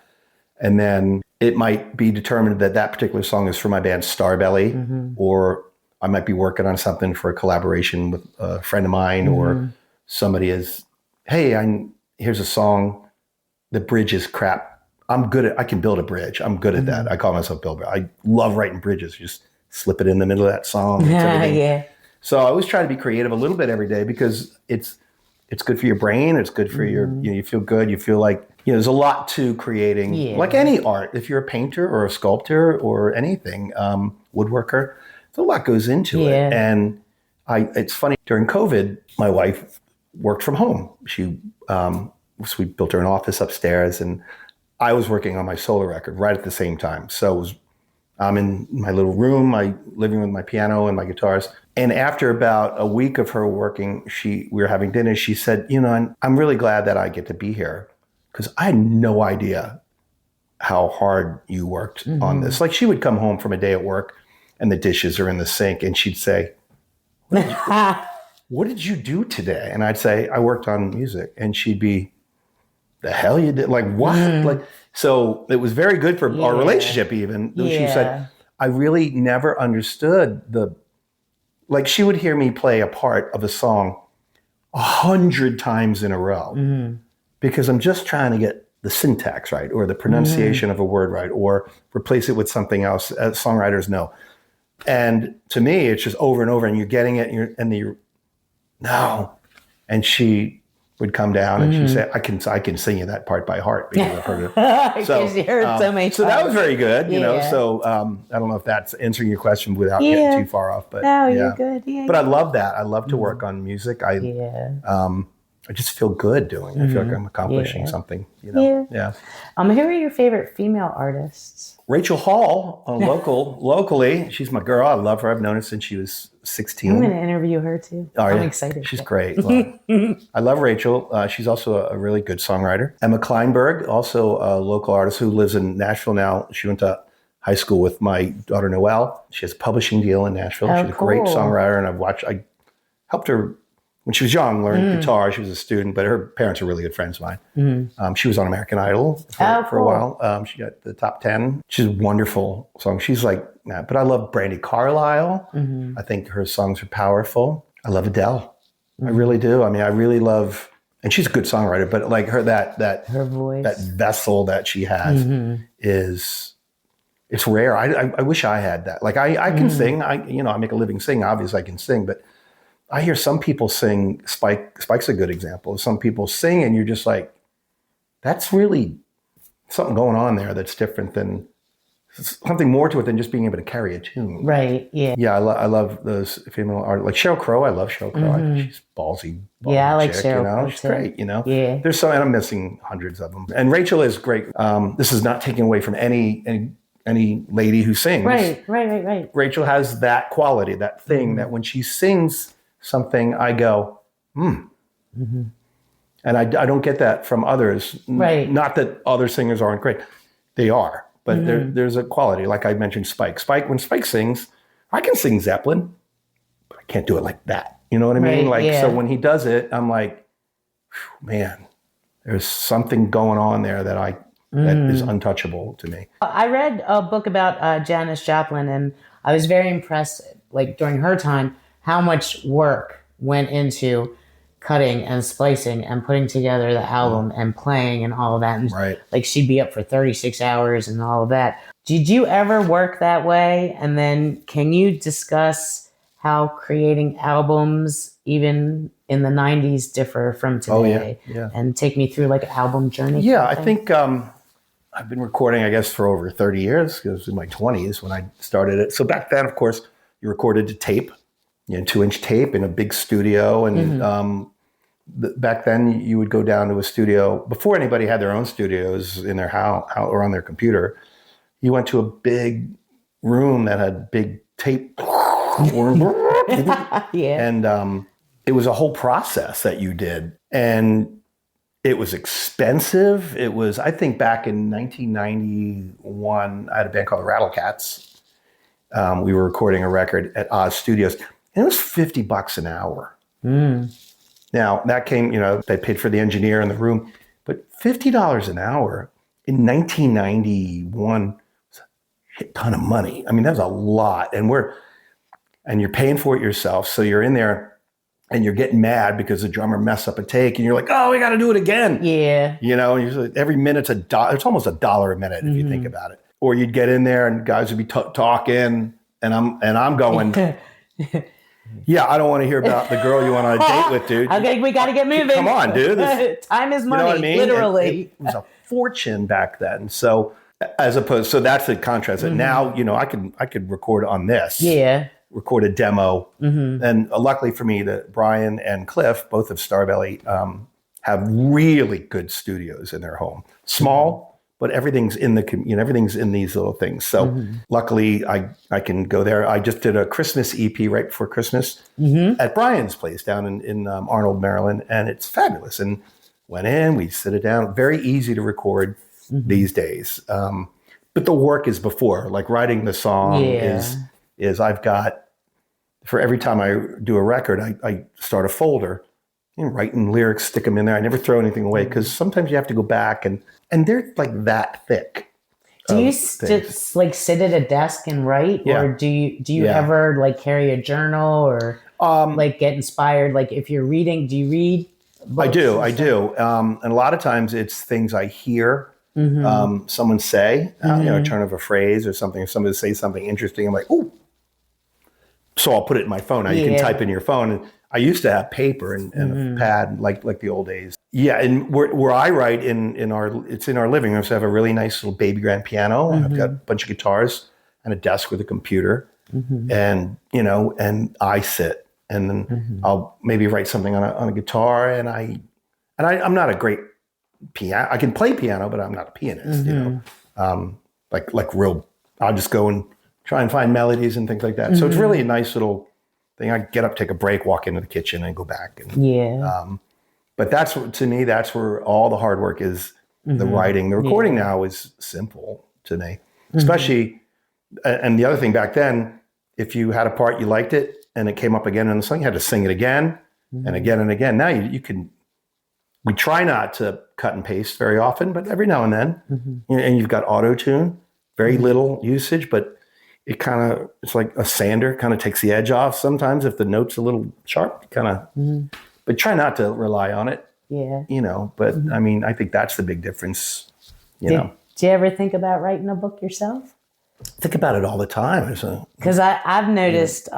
And then it might be determined that particular song is for my band Starbelly, or I might be working on something for a collaboration with a friend of mine, or somebody here's a song, the bridge is crap. I can build a bridge. I'm good at that. I call myself builder. I love writing bridges. Just slip it in the middle of that song. So I always try to be creative a little bit every day because it's good for your brain. It's good for your, you feel good. You feel like, there's a lot to creating, like any art. If you're a painter or a sculptor or anything, woodworker, there's a lot goes into it. And it's funny, during COVID, my wife worked from home. We built her an office upstairs, and I was working on my solo record right at the same time. So I'm in my little room, my living room with my piano and my guitars. And after about a week of her working, we were having dinner. She said, I'm really glad that I get to be here because I had no idea how hard you worked on this. Like, she would come home from a day at work and the dishes are in the sink, and she'd say, what did you do today? And I'd say, I worked on music. And she'd be, the hell you did? Like, what? So it was very good for our relationship even. She said, I really never understood she would hear me play a part of a song 100 times in a row because I'm just trying to get the syntax right, or the pronunciation of a word right, or replace it with something else, as songwriters know. And to me, it's just over and over, and you're getting it, no. And she would come down and she'd say, I can sing you that part by heart because I've heard it. So, you heard so many times. So that was very good, So I don't know if that's answering your question without getting too far off, but you're good. But I love that. I love to work on music. I just feel good doing it. I feel like I'm accomplishing something, Who are your favorite female artists? Rachel Hall, locally. She's my girl. I love her. I've known her since she was 16. I'm going to interview her too. I'm excited. She's great. I love Rachel. She's also a really good songwriter. Emma Kleinberg, also a local artist who lives in Nashville now. She went to high school with my daughter Noelle. She has a publishing deal in Nashville. She's a great songwriter, and I helped her when she was young, learn guitar. She was a student, but her parents are really good friends of mine. She was on American Idol for a while. She got the top 10. She's a wonderful song. She's like that. But I love Brandi Carlile. I think her songs are powerful. I love Adele. I really do. I mean, I really love, and she's a good songwriter, but like her voice, that vessel that she has it's rare. I wish I had that. Like I can sing. I make a living singing. Obviously I can sing, but I hear some people sing. Spike's a good example. Some people sing and you're just like, that's really something going on there that's different than something more to it than just being able to carry a tune. Right. Yeah. Yeah, I love those female artists. Like Sheryl Crow, I love Sheryl Crow. I think she's ballsy Yeah, I like chick, Sheryl Crow She's too. great, Yeah. There's some, and I'm missing hundreds of them. And Rachel is great. This is not taking away from any lady who sings. Right. Rachel has that quality, that thing that when she sings something, I go, And I don't get that from others. Right. Not that other singers aren't great. They are. But there's a quality. Like I mentioned Spike. When Spike sings, I can sing Zeppelin, but I can't do it like that. You know what I mean? Right, yeah. So when he does it, I'm like, man, there's something going on there that is untouchable to me. I read a book about Janis Joplin, and I was very impressed, like during her time, how much work went into cutting and splicing and putting together the album and playing and all of that. And Right. like she'd be up for 36 hours and all of that. Did you ever work that way? And then can you discuss how creating albums, even in the 90s, differ from today? Oh, yeah. And take me through like an album journey. Yeah, I think I've been recording, I guess, for over 30 years. It was in my 20s when I started it. So back then, of course, you recorded to tape, 2-inch tape in a big studio. And back then, you would go down to a studio. Before anybody had their own studios in their house or on their computer, you went to a big room that had big tape. Yeah. And it was a whole process that you did. And it was expensive. It was, I think back in 1991, I had a band called the Rattlecats. We were recording a record at Oz Studios, and it was $50 an hour. Now, that came, they paid for the engineer in the room, but $50 an hour in 1991 was a ton of money. I mean, that was a lot. And you're paying for it yourself. So you're in there and you're getting mad because the drummer messed up a take and you're like, oh, we got to do it again. Yeah. And every minute's it's almost $1 a minute if you think about it. Or you'd get in there and guys would be talking and I'm going, yeah, I don't want to hear about the girl you went on a date with, dude. Okay, we got to get moving. Come on, dude. Time is money, You know what I mean? literally. It was a fortune back then. So so that's the contrast. And now, I could record on this. Yeah. Record a demo. And luckily for me, that Brian and Cliff, both of Starbelly, have really good studios in their home. Small, but everything's in everything's in these little things. So luckily I can go there. I just did a Christmas EP right before Christmas at Brian's place down in Arnold, Maryland. And it's fabulous. And went in, we sit it down. Very easy to record these days. But the work is before, like writing the song is I've got, for every time I do a record, I start a folder, writing lyrics, stick them in there. I never throw anything away because sometimes you have to go back and they're like that thick. Do you just like sit at a desk and write, or do you ever like carry a journal or like get inspired? Like if you're reading, do you read? I do. And a lot of times it's things I hear someone say, a turn of a phrase or something. If somebody says something interesting, I'm like, ooh. So I'll put it in my phone. Now you can type in your phone. And I used to have paper and a pad like the old days. Yeah, and where I write it's in our living room. So I have a really nice little baby grand piano. I've got a bunch of guitars and a desk with a computer. And and I sit and then I'll maybe write something on a guitar. And I'm not a great piano. I can play piano, but I'm not a pianist. Like real. I'll just go and try and find melodies and things like that. So it's really a nice little thing. I get up, take a break, walk into the kitchen, and go back. And, but to me, that's where all the hard work is. The writing, the recording now is simple to me, especially. And the other thing back then, if you had a part you liked it and it came up again in the song, you had to sing it again and again and again. Now you can. We try not to cut and paste very often, but every now and then, and you've got auto tune, very little usage, but it's like a sander, kind of takes the edge off sometimes if the note's a little sharp, but try not to rely on it. Yeah. But I mean, I think that's the big difference, know. Do you ever think about writing a book yourself? Think about it all the time. Because I've noticed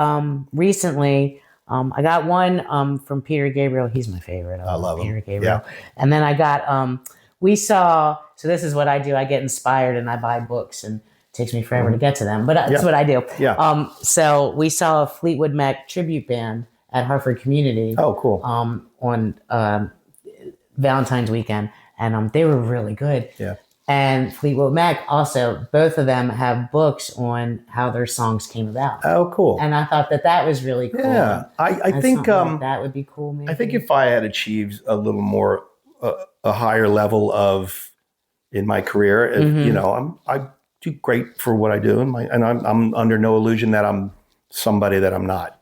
recently, I got one from Peter Gabriel. He's my favorite. I love Peter him. Gabriel. Yeah. And then I got, so this is what I do. I get inspired and I buy books. And takes me forever to get to them, but that's what I do. Yeah. So we saw a Fleetwood Mac tribute band at Harford Community. Oh, cool. On Valentine's weekend, and they were really good. Yeah. And Fleetwood Mac also, both of them have books on how their songs came about. Oh, cool. And I thought that was really cool. Yeah, I think like that would be cool. Maybe. I think if I had achieved a little more, a higher level of in my career, I do great for what I do, and I'm under no illusion that I'm somebody that I'm not.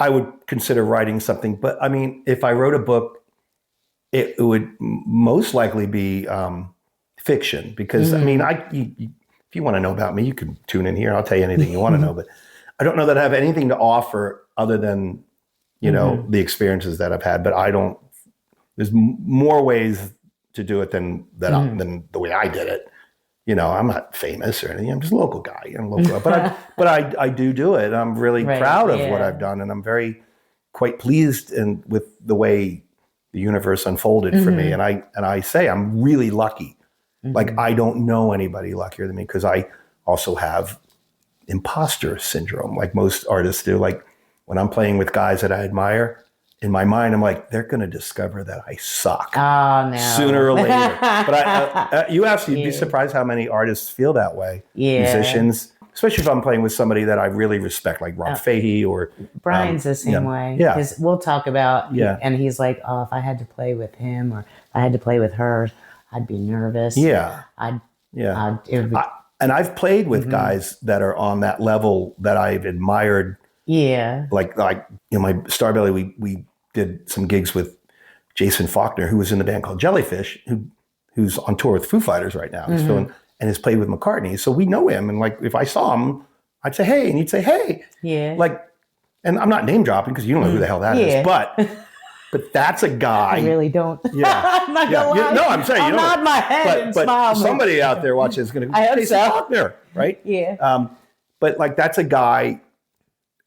I would consider writing something, but I mean, if I wrote a book, it would most likely be fiction, because I mean, if you want to know about me, you can tune in here. I'll tell you anything you want to know, but I don't know that I have anything to offer other than, the experiences that I've had. But I don't. There's more ways to do it than the way I did it. I'm not famous or anything. I'm just a local guy. I'm local, but I do it. I'm really proud of what I've done, and I'm quite pleased with the way the universe unfolded for me. And I say I'm really lucky. Like, I don't know anybody luckier than me, because I also have imposter syndrome, like most artists do. Like, when I'm playing with guys that I admire, in my mind, I'm like, they're going to discover that I suck sooner or later. But you'd be surprised how many artists feel that way. Yeah. Musicians, especially if I'm playing with somebody that I really respect, like Rob Fahey or Brian's the same way. Yeah. Because we'll talk about, and he's like, oh, if I had to play with him or if I had to play with her, I'd be nervous. Yeah. And I've played with guys that are on that level that I've admired. Yeah. Like my Starbelly, we did some gigs with Jason Faulkner, who was in the band called Jellyfish, who's on tour with Foo Fighters right now. He's and has played with McCartney. So we know him. And like, if I saw him, I'd say, hey, and he'd say, hey. Yeah. Like, and I'm not name dropping because you don't know who the hell that is. But that's a guy. I really don't. Yeah. I'm not gonna lie. No, I'm saying, I'll nod my head and smile. But somebody out there watching is going to be Jason Faulkner, right? Yeah. But like, that's a guy.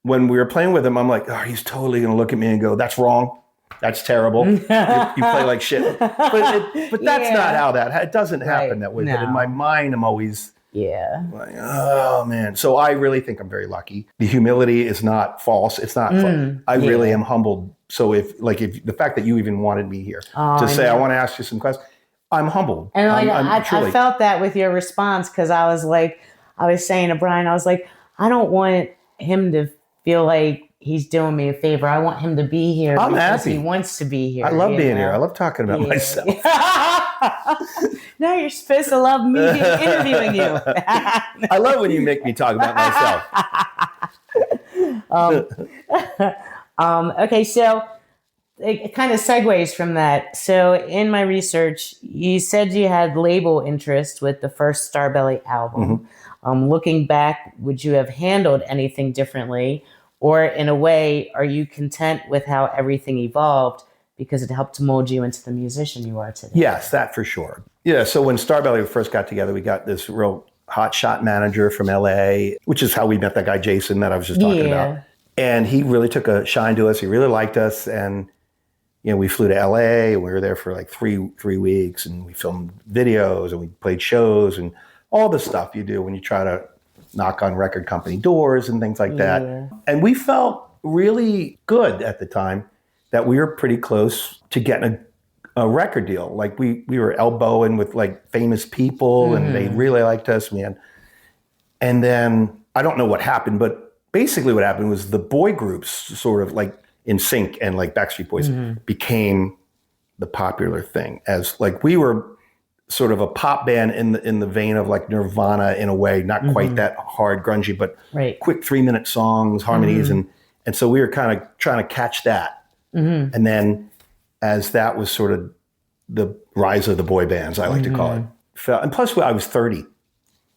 When we were playing with him, I'm like, oh, he's totally going to look at me and go, that's wrong. That's terrible. You play like shit. But that's not how it doesn't happen that way. No. But in my mind, I'm always like, oh, man. So I really think I'm very lucky. The humility is not false. It's not false. I really am humbled. So if the fact that you even wanted me here to say, I want to ask you some questions, I'm humbled. And I felt that with your response, because I was saying to Brian, I was like, I don't want him to feel like he's doing me a favor. I want him to be here because he wants to be here. I love being here. I love talking about myself. No, you're supposed to love me interviewing you. I love when you make me talk about myself. Okay, so it kind of segues from that. So in my research, you said you had label interest with the first Starbelly album. Looking back, would you have handled anything differently? Or in a way, are you content with how everything evolved because it helped to mold you into the musician you are today? Yes, that for sure. Yeah, so when Starbelly first got together, we got this real hot shot manager from LA, which is how we met that guy Jason that I was just talking about. And he really took a shine to us. He really liked us. And, we flew to LA and we were there for like three weeks, and we filmed videos and we played shows and all the stuff you do when you try to knock on record company doors and things like that. And we felt really good at the time that we were pretty close to getting a record deal. Like we were elbowing with like famous people and they really liked us, man. And then I don't know what happened, but basically what happened was the boy groups, sort of like NSYNC and like Backstreet Boys, became the popular thing, as like we were sort of a pop band in the vein of like Nirvana in a way, not quite that hard grungy, but quick 3-minute songs, harmonies. And so we were kind of trying to catch that. And then as that was sort of the rise of the boy bands, I like to call it. And plus I was 30.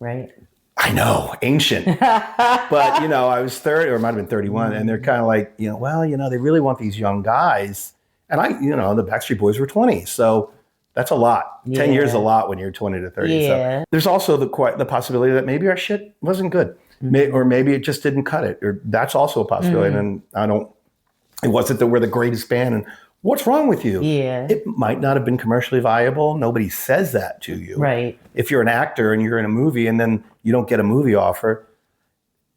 Right. I know, ancient. But, I was 30 or it might've been 31. And they're kind of like, they really want these young guys. And the Backstreet Boys were 20. So that's a lot. 10 years is a lot when you're 20 to 30. Yeah. So there's also the possibility that maybe our shit wasn't good. Or maybe it just didn't cut it. Or that's also a possibility. And it wasn't that we're the greatest band and What's wrong with you? Yeah. It might not have been commercially viable. Nobody says that to you. Right. If you're an actor and you're in a movie and then you don't get a movie offer,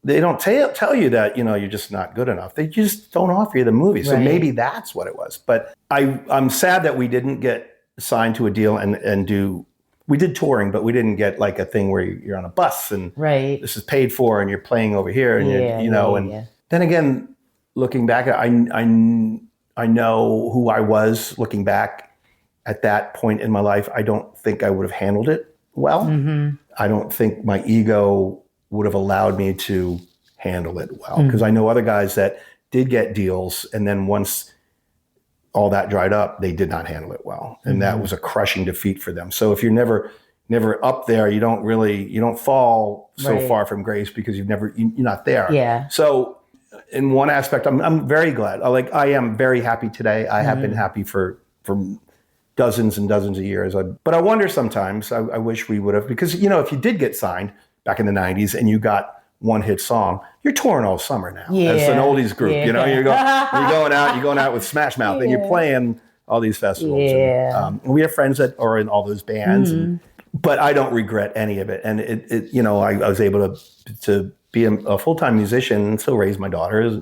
they don't tell you that, you're just not good enough. They just don't offer you the movie. So maybe that's what it was. But I'm sad that we didn't get signed to a deal and we did touring, but we didn't get like a thing where you're on a bus and this is paid for and you're playing over here and then again, looking back, I know who I was looking back at that point in my life. I don't think I would have handled it well. Mm-hmm. I don't think my ego would have allowed me to handle it well, because I know other guys that did get deals, and then once all that dried up, they did not handle it well, and that was a crushing defeat for them. So if you're never up there, you don't fall so far from grace because you're not there. Yeah. So in one aspect, I'm very glad. I am very happy today. I have been happy for dozens and dozens of years. But I wonder sometimes, I wish we would have, because, if you did get signed back in the 90s and you got one hit song, you're touring all summer now as an oldies group. You're going out with Smash Mouth and you're playing all these festivals. Yeah. And we have friends that are in all those bands, but I don't regret any of it. And I was able to be a full-time musician and still raise my daughters.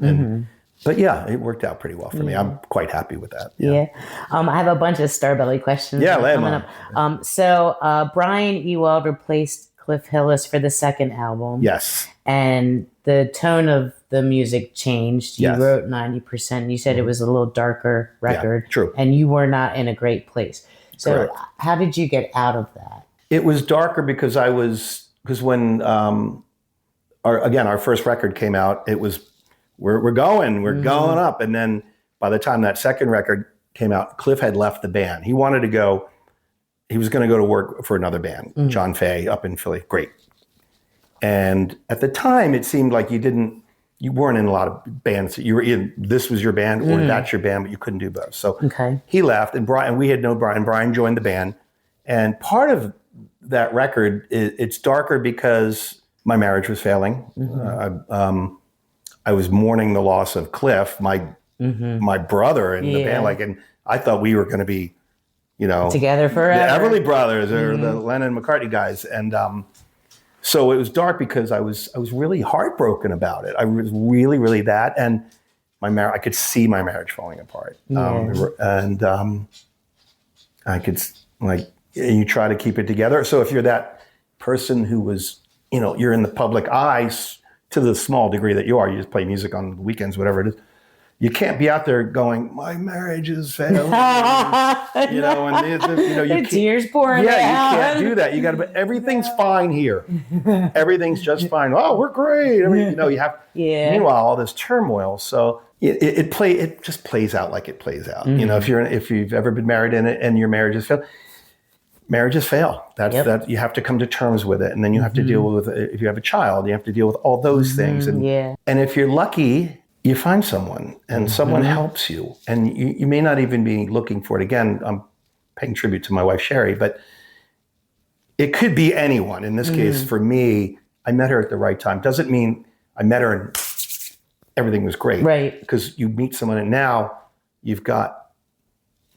But yeah, it worked out pretty well for me. I'm quite happy with that. Yeah. I have a bunch of Starbelly questions coming up. So Brian Ewald replaced Cliff Hillis for the second album. Yes. And the tone of the music changed. You wrote 90%. You said it was a little darker record. Yeah, true. And you were not in a great place. So Correct. How did you get out of that? It was darker because when our first record came out, it was we're going up, and then by the time that second record came out, Cliff had left the band. He wanted to go. He was going to go to work for another band, John Fay, up in Philly. Great. And at the time, it seemed like you weren't in a lot of bands. You were in, this was your band or that's your band, but you couldn't do both. So he left, and we had known Brian. Brian joined the band, and part of that record, it's darker because my marriage was failing. I was mourning the loss of Cliff, my brother in the band. And I thought we were going to be, together forever. The Everly Brothers or the Lennon McCartney guys. And so it was dark because I was really heartbroken about it. I was really, really that. And I could see my marriage falling apart. I could, you try to keep it together. So if you're that person who was, you're in the public eyes to the small degree that you just play music on the weekends, whatever it is. You can't be out there going, my marriage is failing. The tears pouring down. You can't do that. You got to, but everything's fine here. Everything's just fine. Oh, we're great. You have, meanwhile, all this turmoil. So it just plays out like it plays out. If you've ever been married in it and your marriage has failed, marriages fail. That you have to come to terms with it. And then you have to deal with, if you have a child, you have to deal with all those things. And if you're lucky, you find someone and someone helps you. And you may not even be looking for it. Again, I'm paying tribute to my wife, Sherry, but it could be anyone. In this case, for me, I met her at the right time. Doesn't mean I met her and everything was great. Right. Because you meet someone and now you've got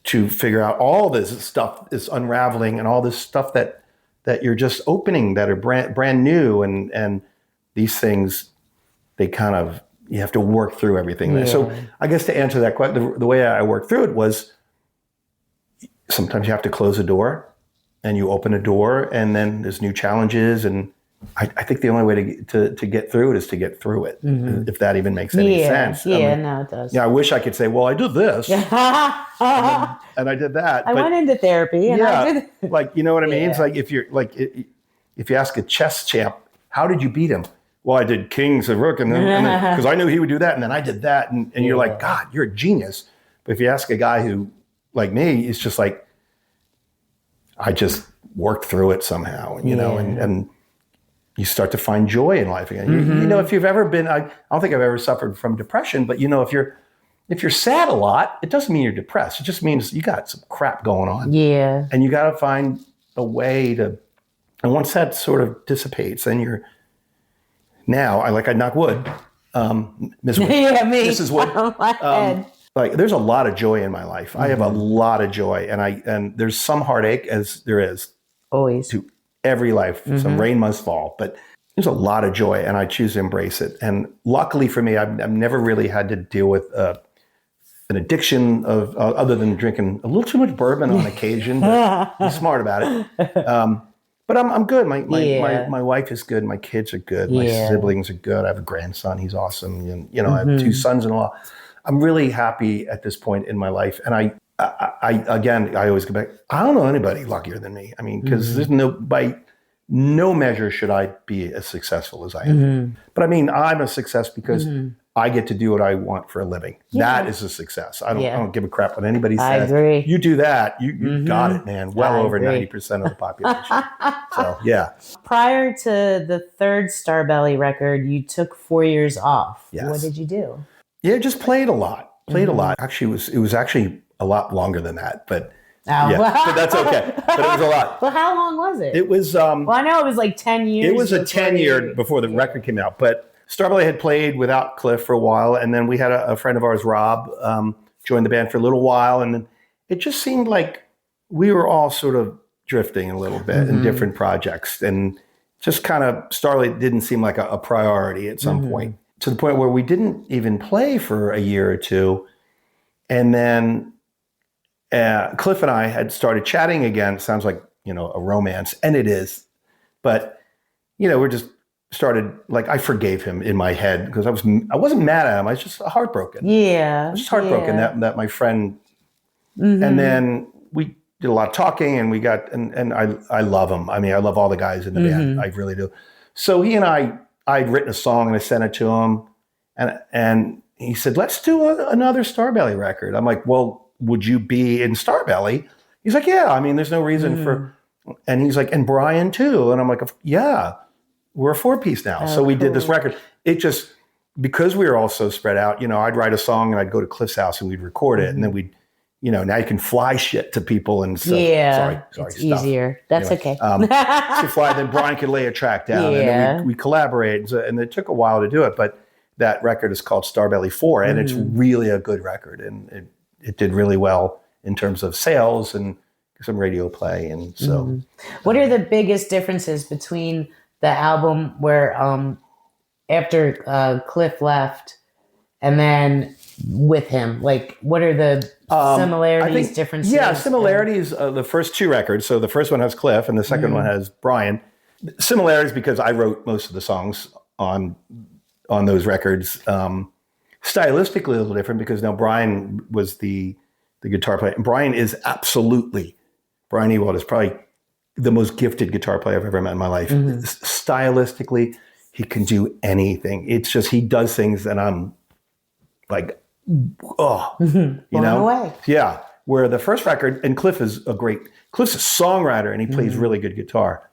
to figure out all this stuff is unraveling and all this stuff that you're just opening that are brand new, and these things, they kind of, you have to work through everything. So I guess to answer that question, the way I worked through it was sometimes you have to close a door and you open a door, and then there's new challenges. And I think the only way to get through it is to get through it, if that even makes any sense. No, it does. I wish I could say, well, I did this and I did that. I went into therapy and I did. You know what I mean? It's like if you ask a chess champ, how did you beat him? Well, I did kings and rook, and then because I knew he would do that, and then I did that, and you're like, God, you're a genius. But if you ask a guy who, like me, it's just like, I just worked through it somehow, and you start to find joy in life again. If you've ever been, I don't think I've ever suffered from depression, but if you're sad a lot, it doesn't mean you're depressed. It just means you got some crap going on. Yeah. And you got to find a way to, and once that sort of dissipates, then you're, now, I knock wood, Ms. Wood. Yeah, me. Mrs. Wood. like there's a lot of joy in my life. I have a lot of joy, and there's some heartache as there is Always. to every life. Some rain must fall, but there's a lot of joy, and I choose to embrace it. And luckily for me, I've never really had to deal with an addiction of other than drinking a little too much bourbon on occasion. But be smart about it. But I'm good. My wife is good. My kids are good. My siblings are good. I have a grandson. He's awesome. And, I have two sons-in-law. I'm really happy at this point in my life. And I always go back. I don't know anybody luckier than me. I mean, because there's by no measure should I be as successful as I am. But I mean, I'm a success because I get to do what I want for a living. Yeah. That is a success. I don't give a crap what anybody says. I agree. You do that, you got it, man. Well over 90% of the population. So, yeah. Prior to the third Starbelly record, you took 4 years off. Yes. What did you do? Yeah, just played a lot. Played a lot. Actually, it was actually a lot longer than that, but but that's okay. But it was a lot. Well, how long was it? It was. Well, I know it was like 10 years. It was a 10-year before the record came out, but Starbelly had played without Cliff for a while, and then we had a friend of ours, Rob, join the band for a little while, and then it just seemed like we were all sort of drifting a little bit in different projects, and just kind of Starbelly didn't seem like a priority at some point, to the point where we didn't even play for a year or two, and then Cliff and I had started chatting again. Sounds like a romance, and it is, but we're just started, like, I forgave him in my head because I wasn't mad at him. I was just heartbroken. Yeah. I was just heartbroken that my friend, and then we did a lot of talking, and we got, and I love him. I mean, I love all the guys in the band. I really do. So he and I'd written a song and I sent it to him, and he said, let's do another Starbelly record. I'm like, well, would you be in Starbelly? He's like, yeah, I mean, there's no reason for, and he's like, and Brian too. And I'm like, yeah. We're a 4-piece now. So we did this record. It just, because we were all so spread out, I'd write a song and I'd go to Cliff's house and we'd record it. And then we'd, now you can fly shit to people. And so, sorry, it's easier. That's anyway, okay. to fly, then Brian could lay a track down. And then we collaborate. And it took a while to do it. But that record is called Starbelly 4. And it's really a good record. And it did really well in terms of sales and some radio play. And so. What are the biggest differences between the album where after Cliff left and then with him, like what are the similarities, differences? Yeah, similarities. The first two records. So the first one has Cliff and the second one has Brian. Similarities because I wrote most of the songs on those records. Stylistically a little different because now Brian was the guitar player. And Brian Ewald is probably the most gifted guitar player I've ever met in my life. Stylistically, he can do anything. It's just, he does things that I'm like, blown away. Yeah. Where the first record, and Cliff's a songwriter and he plays really good guitar.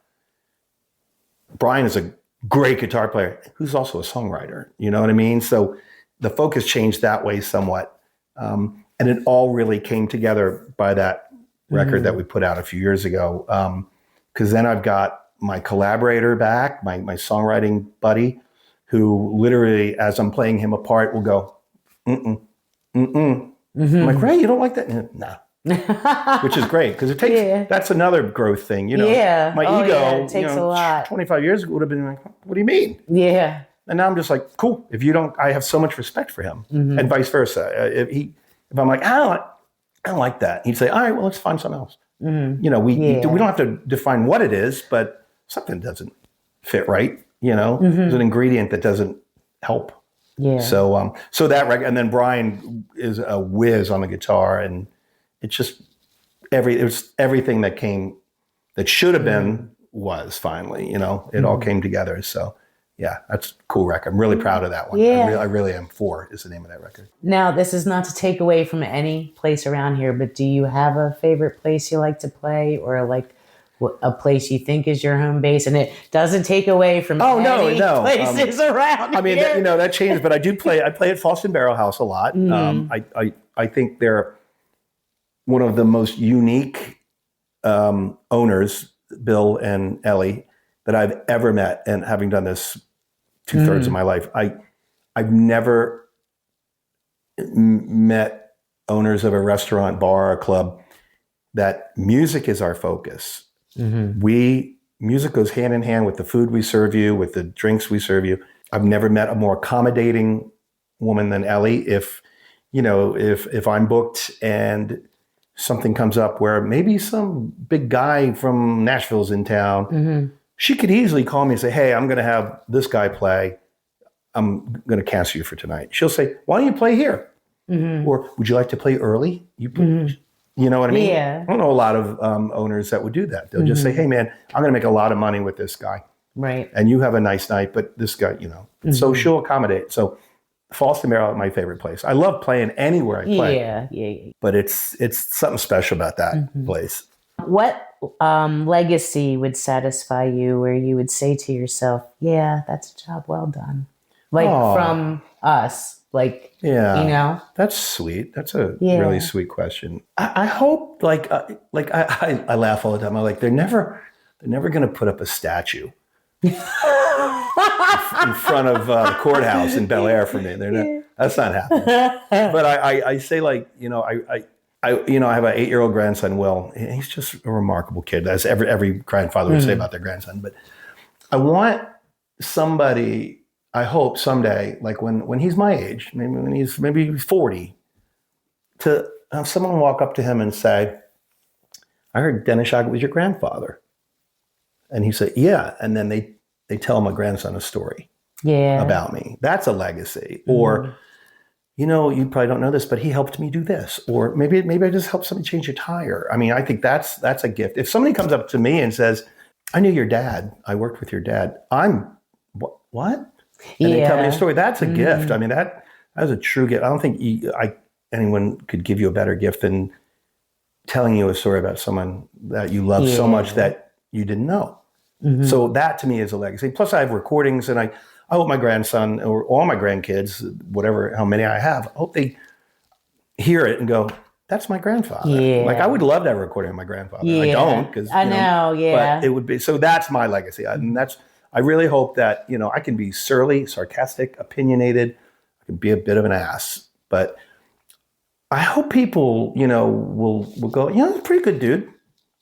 Brian is a great guitar player who's also a songwriter. You know what I mean? So the focus changed that way somewhat. And it all really came together by that record that we put out a few years ago. Because then I've got my collaborator back, my songwriting buddy, who literally, as I'm playing him apart, will go, I'm like, Ray, you don't like that? No. Which is great, because it takes, that's another growth thing, My ego, it takes a lot. 25 years ago would have been like, what do you mean? Yeah. And now I'm just like, cool. If you don't, I have so much respect for him, and vice versa. If I'm like, I don't like that, he'd say, all right, well, let's find something else. We don't have to define what it is, but something doesn't fit right. There's an ingredient that doesn't help. Yeah. So that record, and then Brian is a whiz on the guitar, and it's just it was everything that should have been was finally. It all came together. So yeah, that's a cool record. I'm really proud of that one. Yeah. I really am. 4 is the name of that record. Now, this is not to take away from any place around here, but do you have a favorite place you like to play, or like a place you think is your home base? And it doesn't take away from any places around I mean, here. that changed, but I play at Foston Barrel House a lot. I think they're one of the most unique owners, Bill and Ellie, that I've ever met, and having done this 2/3 of my life, I've never met owners of a restaurant, bar, or club, that music is our focus. Music goes hand in hand with the food we serve you, with the drinks we serve you. I've never met a more accommodating woman than Ellie. If I'm booked and something comes up where maybe some big guy from Nashville's in town, she could easily call me and say, hey, I'm going to have this guy play. I'm going to cancel you for tonight. She'll say, why don't you play here? Or would you like to play early? You know what I mean? Yeah. I don't know a lot of owners that would do that. They'll just say, hey, man, I'm going to make a lot of money with this guy. Right. And you have a nice night, but this guy, So she'll accommodate. So Falls Maryland, my favorite place. I love playing anywhere I play. Yeah. But it's something special about that place. What legacy would satisfy you where you would say to yourself, yeah, that's a job well done? Like from us, That's sweet. That's a really sweet question. I hope I laugh all the time. I'm like, they're never going to put up a statue in front of the courthouse in Bel Air for me. That's not happening. But I say I have an 8-year-old grandson, Will. He's just a remarkable kid, as every grandfather would say about their grandson. But I want somebody, I hope someday, like when he's my age, maybe when he's 40, to have someone walk up to him and say, I heard Dennis Schocket was your grandfather. And he said, yeah. And then they tell my grandson a story about me. That's a legacy. Or, you probably don't know this, but he helped me do this. Or maybe I just helped somebody change a tire. I mean, I think that's a gift. If somebody comes up to me and says, I knew your dad, I worked with your dad. I'm, what? And they tell me a story. That's a gift. I mean, that is a true gift. I don't think anyone could give you a better gift than telling you a story about someone that you love so much that you didn't know. So that to me is a legacy. Plus I have recordings, and I hope my grandson or all my grandkids, how many I have, I hope they hear it and go, that's my grandfather. Yeah. Like I would love to have a recording of my grandfather. Yeah. I don't, because I know. But it would be, so that's my legacy. And I really hope that, I can be surly, sarcastic, opinionated. I can be a bit of an ass, but I hope people, will go, he's a pretty good dude.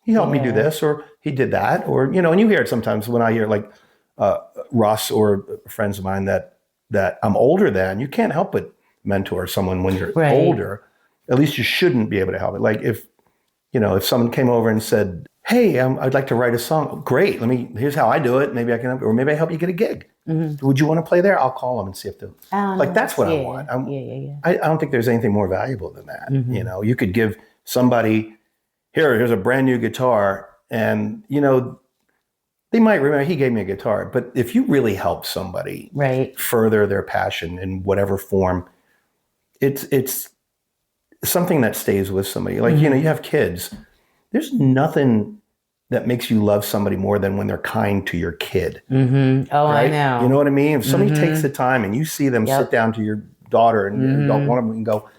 He helped me do this, or he did that, or, and you hear it sometimes when I hear like Russ or friends of mine that I'm older than. You can't help but mentor someone when you're older. At least you shouldn't be able to help it. Like if someone came over and said, hey, I'd like to write a song. Great. Here's how I do it. Maybe I can help, or maybe I help you get a gig. Would you want to play there? I'll call them and see if they'll. That's what I want. I don't think there's anything more valuable than that. You could give somebody, here's a brand new guitar, and they might remember he gave me a guitar. But if you really help somebody further their passion in whatever form, it's something that stays with somebody. Like you have kids. There's nothing that makes you love somebody more than when they're kind to your kid. Oh, right? I know. You know what I mean? If somebody takes the time and you see them sit down to your daughter and one of them can go,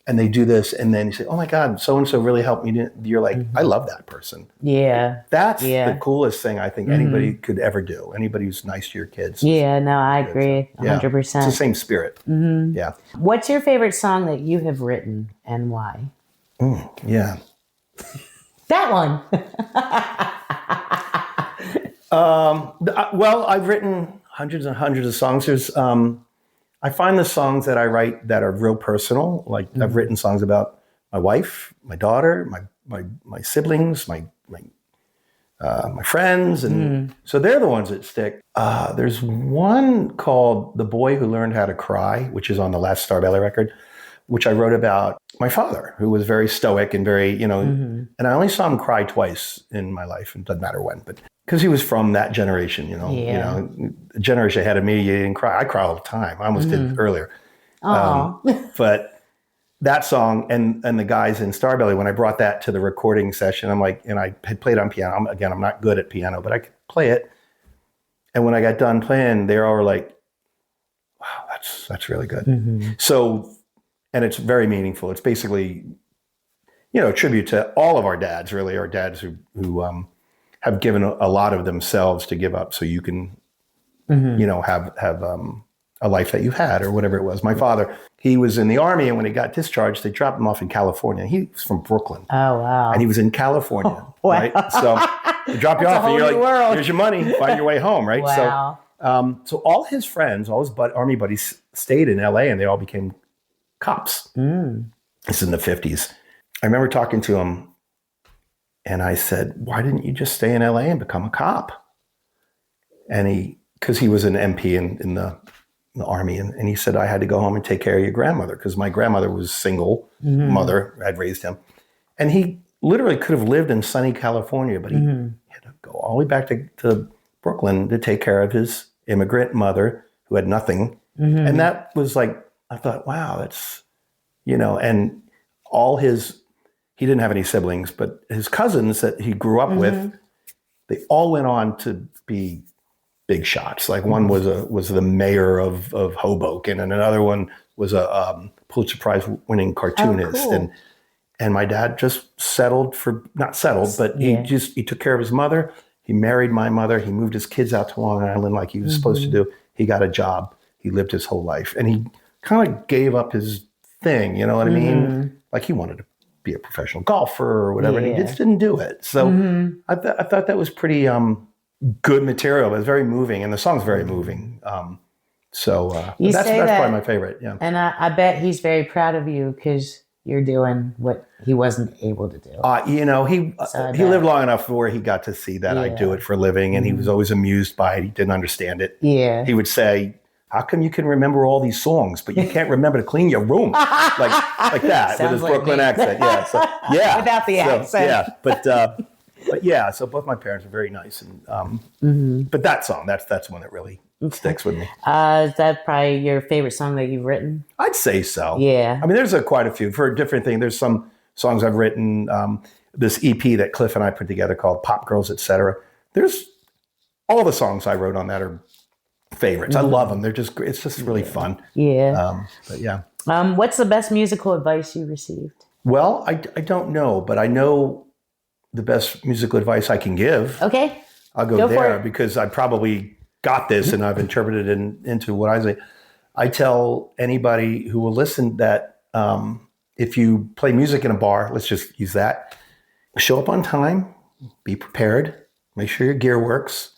and they do this, and then you say, oh my God, so-and-so really helped me. You're like, I love that person. Yeah. That's the coolest thing I think anybody could ever do. Anybody who's nice to your kids. Yeah, no, I agree 100%. It's the same spirit. Yeah. What's your favorite song that you have written and why? That one. Well, I've written hundreds and hundreds of songs. There's, I find the songs that I write that are real personal. Like I've written songs about my wife, my daughter, my siblings, my friends, and so they're the ones that stick. There's one called "The Boy Who Learned How to Cry," which is on the last Starbelly record, which I wrote about my father, who was very stoic and very, and I only saw him cry twice in my life, and it doesn't matter when, but because he was from that generation, the generation ahead of me, you didn't cry. I cry all the time. I almost did earlier. But that song and the guys in Starbelly, when I brought that to the recording session, I'm like, and I had played on piano. I'm not good at piano, but I could play it. And when I got done playing, they all were like, wow, that's really good. So, and it's very meaningful. It's basically, a tribute to all of our dads, really, our dads who have given a lot of themselves to give up so you can, have a life that you had or whatever it was. My father, he was in the Army, and when he got discharged, they dropped him off in California. He was from Brooklyn. Oh, wow. And he was in California, wow. right? So they drop you off and you're like, world. Here's your money, find your way home, right? Wow. So all his friends, all his Army buddies stayed in LA, and they all became cops. This is in the 50s. I remember talking to him, and I said, why didn't you just stay in LA and become a cop? And because he was an MP in the Army, and he said, I had to go home and take care of your grandmother, because my grandmother was single mother, had raised him. And he literally could have lived in sunny California, but he had to go all the way back to Brooklyn to take care of his immigrant mother who had nothing. And that was like, I thought, wow, that's, and all he didn't have any siblings, but his cousins that he grew up with, they all went on to be big shots. Like one was the mayor of Hoboken, and another one was a Pulitzer Prize winning cartoonist. Oh, cool. And my dad just not settled, but he took care of his mother. He married my mother. He moved his kids out to Long Island like he was supposed to do. He got a job. He lived his whole life, and he kind of gave up his thing. You know what I mean? Like he wanted to be a professional golfer or whatever, and he just didn't do it. So I thought that was pretty good material. It was very moving, and the song's very moving. That's probably my favorite. Yeah, and I bet he's very proud of you because you're doing what he wasn't able to do. He lived long enough where he got to see that I do it for a living, and he was always amused by it. He didn't understand it. Yeah, he would say, how come you can remember all these songs, but you can't remember to clean your room? like that with his Brooklyn accent. Yeah. So, yeah. Without the accent. Yeah. But yeah, so both my parents were very nice. And but that song, that's one that really sticks with me. Is that probably your favorite song that you've written? I'd say so. Yeah. I mean, there's quite a few for a different thing. There's some songs I've written, this EP that Cliff and I put together called Pop Girls, Etc. There's all the songs I wrote on that are favorites. I love them. It's just really fun. Yeah. But yeah. What's the best musical advice you received? Well, I don't know, but I know the best musical advice I can give. Okay. I'll go there because I probably got this and I've interpreted it into what I say. I tell anybody who will listen that if you play music in a bar, let's just use that, show up on time, be prepared, make sure your gear works,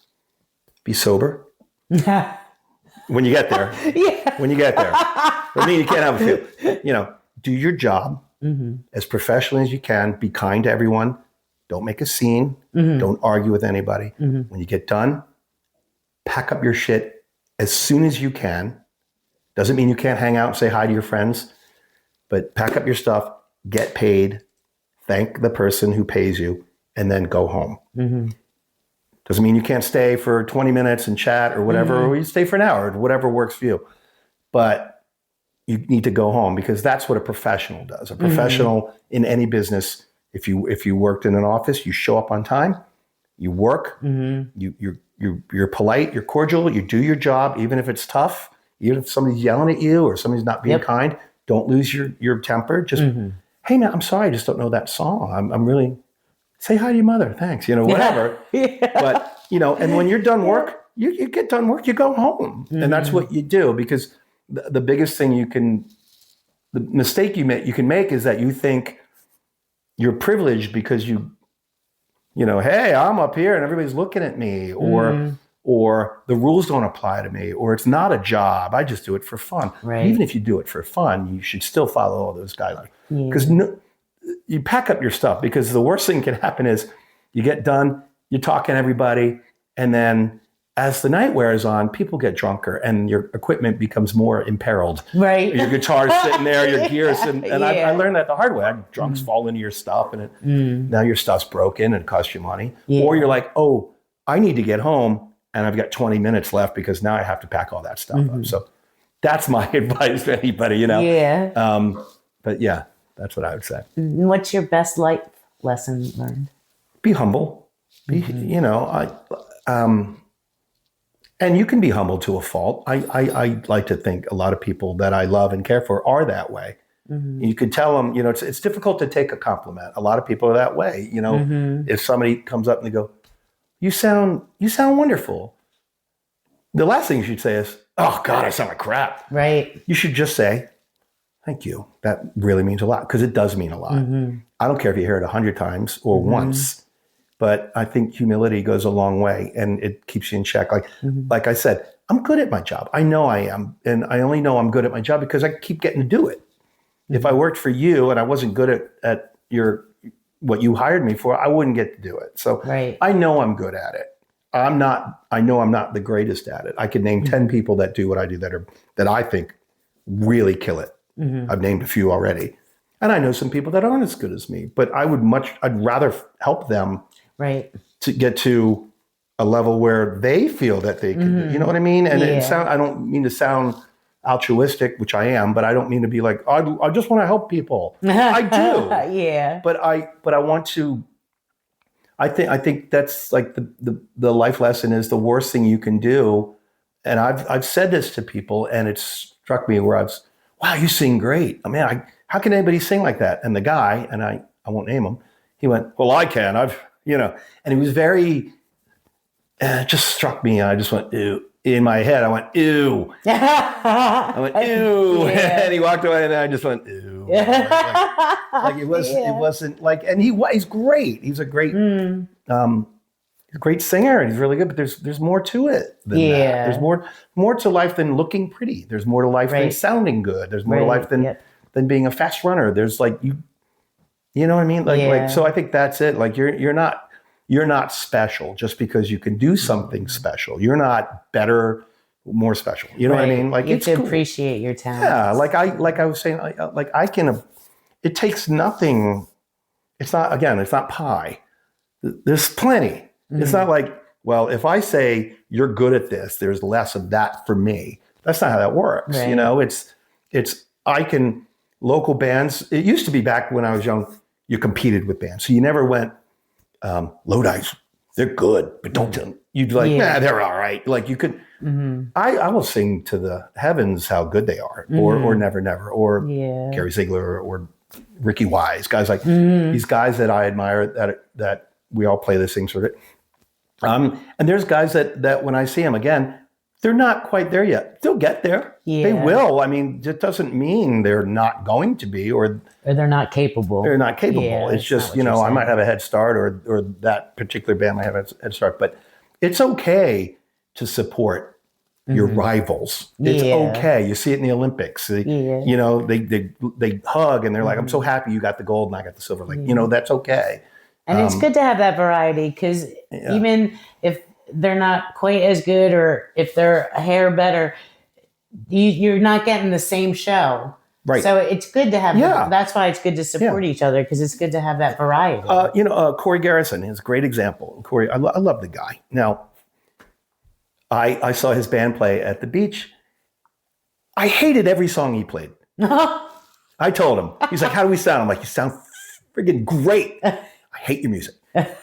be sober. When you get there. When you get there. I mean, you can't have a feel. Do your job as professionally as you can. Be kind to everyone. Don't make a scene. Don't argue with anybody. When you get done, pack up your shit as soon as you can. Doesn't mean you can't hang out and say hi to your friends, but pack up your stuff, get paid, thank the person who pays you, and then go home. Doesn't mean you can't stay for 20 minutes and chat or whatever, or you stay for an hour, whatever works for you. But you need to go home because that's what a professional does. A professional in any business, if you worked in an office, you show up on time, you work, you're polite, you're cordial, you do your job, even if it's tough, even if somebody's yelling at you or somebody's not being kind, don't lose your temper. Just, hey, man, I'm sorry, I just don't know that song. I'm really... Say hi to your mother. Thanks. Whatever. But, and when you're done work, you get done work, you go home. And that's what you do because the biggest thing the mistake you can make is that you think you're privileged because hey, I'm up here and everybody's looking at me or the rules don't apply to me or it's not a job. I just do it for fun. Right. Even if you do it for fun, you should still follow all those guidelines because you pack up your stuff because the worst thing can happen is you get done, you're talking to everybody, and then as the night wears on, people get drunker and your equipment becomes more imperiled. Right. Your guitar's sitting there, your gear's and I learned that the hard way. Drunks fall into your stuff and now your stuff's broken and it costs you money. Or you're like, oh, I need to get home and I've got 20 minutes left because now I have to pack all that stuff up. So that's my advice to anybody, Yeah. But yeah. That's what I would say. What's your best life lesson learned? Be humble. And you can be humble to a fault. I like to think a lot of people that I love and care for are that way. You could tell them, it's difficult to take a compliment. A lot of people are that way. If somebody comes up and they go, you sound wonderful. the last thing you should say is, oh God, I sound like crap. Right. You should just say, thank you. That really means a lot, because it does mean a lot. Mm-hmm. I don't care if you hear it 100 times or once, but I think humility goes a long way, and it keeps you in check. Like I said, I'm good at my job. I know I am. And I only know I'm good at my job because I keep getting to do it. If I worked for you and I wasn't good at what you hired me for, I wouldn't get to do it. So I know I'm good at it. I know I'm not the greatest at it. I could name 10 people that do what I do that I think really kill it. I've named a few already. And I know some people that aren't as good as me, but I'd rather help them to get to a level where they feel that they can, you know what I mean? And I don't mean to sound altruistic, which I am, but I don't mean to be like, I just want to help people. I do. Yeah. But I want to, I think that's like the life lesson is the worst thing you can do. And I've said this to people, and it struck me where wow, you sing great. I mean, how can anybody sing like that? And the guy, and I won't name him, he went, well, I can. and he was very, it just struck me. I just went, ew. In my head, I went, ew. I went, ew. And he walked away, and I just went, ew. Like it wasn't like, and he's great. He's a great, he's a great singer, and he's really good, but there's more to it than that. There's more to life than looking pretty. There's more to life than sounding good. There's more to life than being a fast runner. There's like, you know what I mean? Like, so I think that's it. Like you're not special just because you can do something special. You're not better, more special. You know what I mean? Like you have to appreciate your talent. Yeah, like I was saying, like I can. It takes nothing. It's not pie. There's plenty. It's not like, well, if I say you're good at this, there's less of that for me. That's not how that works. Right. You know, local bands. It used to be back when I was young, you competed with bands, so you never went. Lodi's, they're good, but don't tell them. You'd be like, nah, they're all right. Like you could, I will sing to the heavens how good they are, or Never Never, or Gary Ziegler, or Ricky Wise, guys like these guys that I admire that we all play this thing sort of. And there's guys that when I see them again, they're not quite there yet. They'll get there. Yeah. They will. I mean, it doesn't mean they're not going to be, or they're not capable. They're not capable. Yeah, it's just, I might have a head start, or that particular band might have a head start. But it's okay to support your rivals. It's okay. You see it in the Olympics. They hug, and they're like, I'm so happy you got the gold and I got the silver. Like, that's okay. And it's good to have that variety, because even if they're not quite as good, or if they're a hair better, you're not getting the same show. Right. So it's good to have, that's why it's good to support each other, because it's good to have that variety. Corey Garrison is a great example. Corey, I love the guy. Now, I saw his band play at the beach. I hated every song he played. I told him, he's like, how do we sound? I'm like, you sound friggin' great. I hate your music.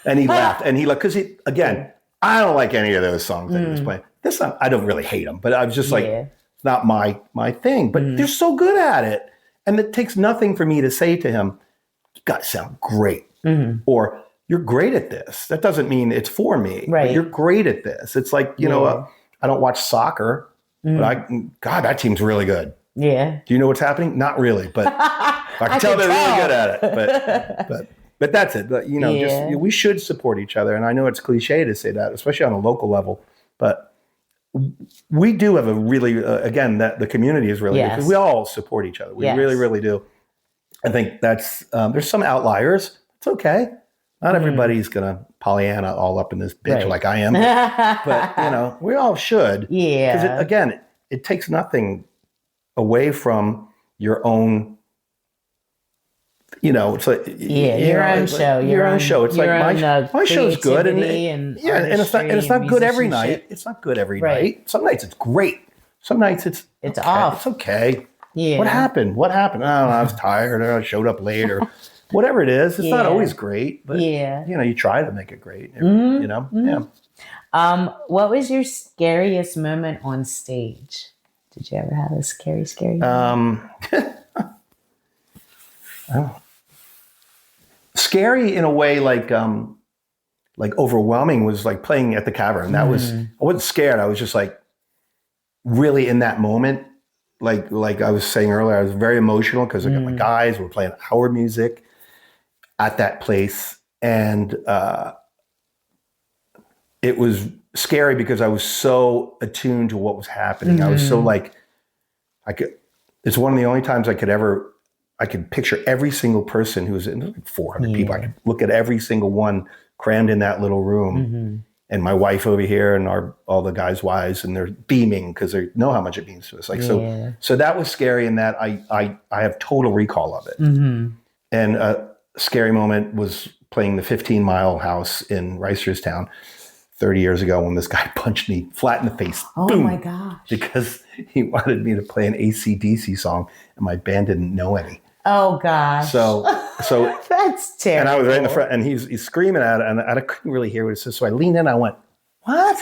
And he laughed, and because again, I don't like any of those songs that he was playing. This song, I don't really hate them, but I was just like, it's not my thing. But they're so good at it. And it takes nothing for me to say to him, you got to sound great. Or you're great at this. That doesn't mean it's for me. Right. But you're great at this. It's like, I don't watch soccer, but God, that team's really good. Yeah. Do you know what's happening? Not really, but I can tell they're really good at it. But that's it. But, we should support each other. And I know it's cliche to say that, especially on a local level. But we do have a really, again, that the community is really good, because we all support each other. We really, really do. I think that's, there's some outliers. It's okay. Not everybody's going to Pollyanna all up in this bitch like I am. But we all should. Yeah. Because, again, it takes nothing away from your own. It's like your own show. Your own show. It's like my show's good, and it's not good every night. It's not good every night. Some nights it's great. Some nights it's off. It's okay. Yeah. What happened? I don't know. I was tired, or I showed up late, or whatever it is. It's not always great, but you try to make it great. Yeah. What was your scariest moment on stage? Did you ever have a scary scary in a way, like overwhelming was like playing at the Cavern. That was, I wasn't scared. I was just like, really in that moment, like I was saying earlier, I was very emotional because I got my guys, we're playing our music at that place. And it was scary because I was so attuned to what was happening. I was so it's one of the only times I could picture every single person who was in, like 400 people. I could look at every single one crammed in that little room. And my wife over here and all the guys' wives, and they're beaming because they know how much it means to us. So that was scary in that I have total recall of it. And a scary moment was playing the 15 Mile House in Reisterstown 30 years ago when this guy punched me flat in the face. Oh Boom, my gosh. because he wanted me to play an AC/DC song and my band didn't know any. Oh gosh. So that's terrible. And I was right in the front and he's screaming at it and I couldn't really hear what it said. So I leaned in, I went, "What?"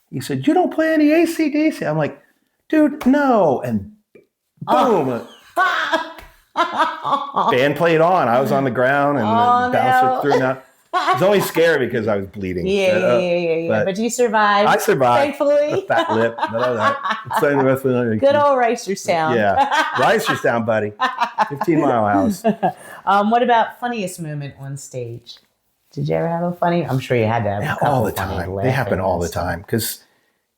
He said, "You don't play any AC/DC?" I'm like, "Dude, no." And boom. Band played on. I was on the ground and bounced through. Now, I was only scared because I was bleeding. Yeah. But you survived. I survived. Thankfully. A fat lip. Good old Reisterstown. Yeah. Reisterstown, buddy. 15 Mile House. What about funniest moment on stage? Did you ever have a funny? I'm sure you had to have a couple all the time. They happen all the time because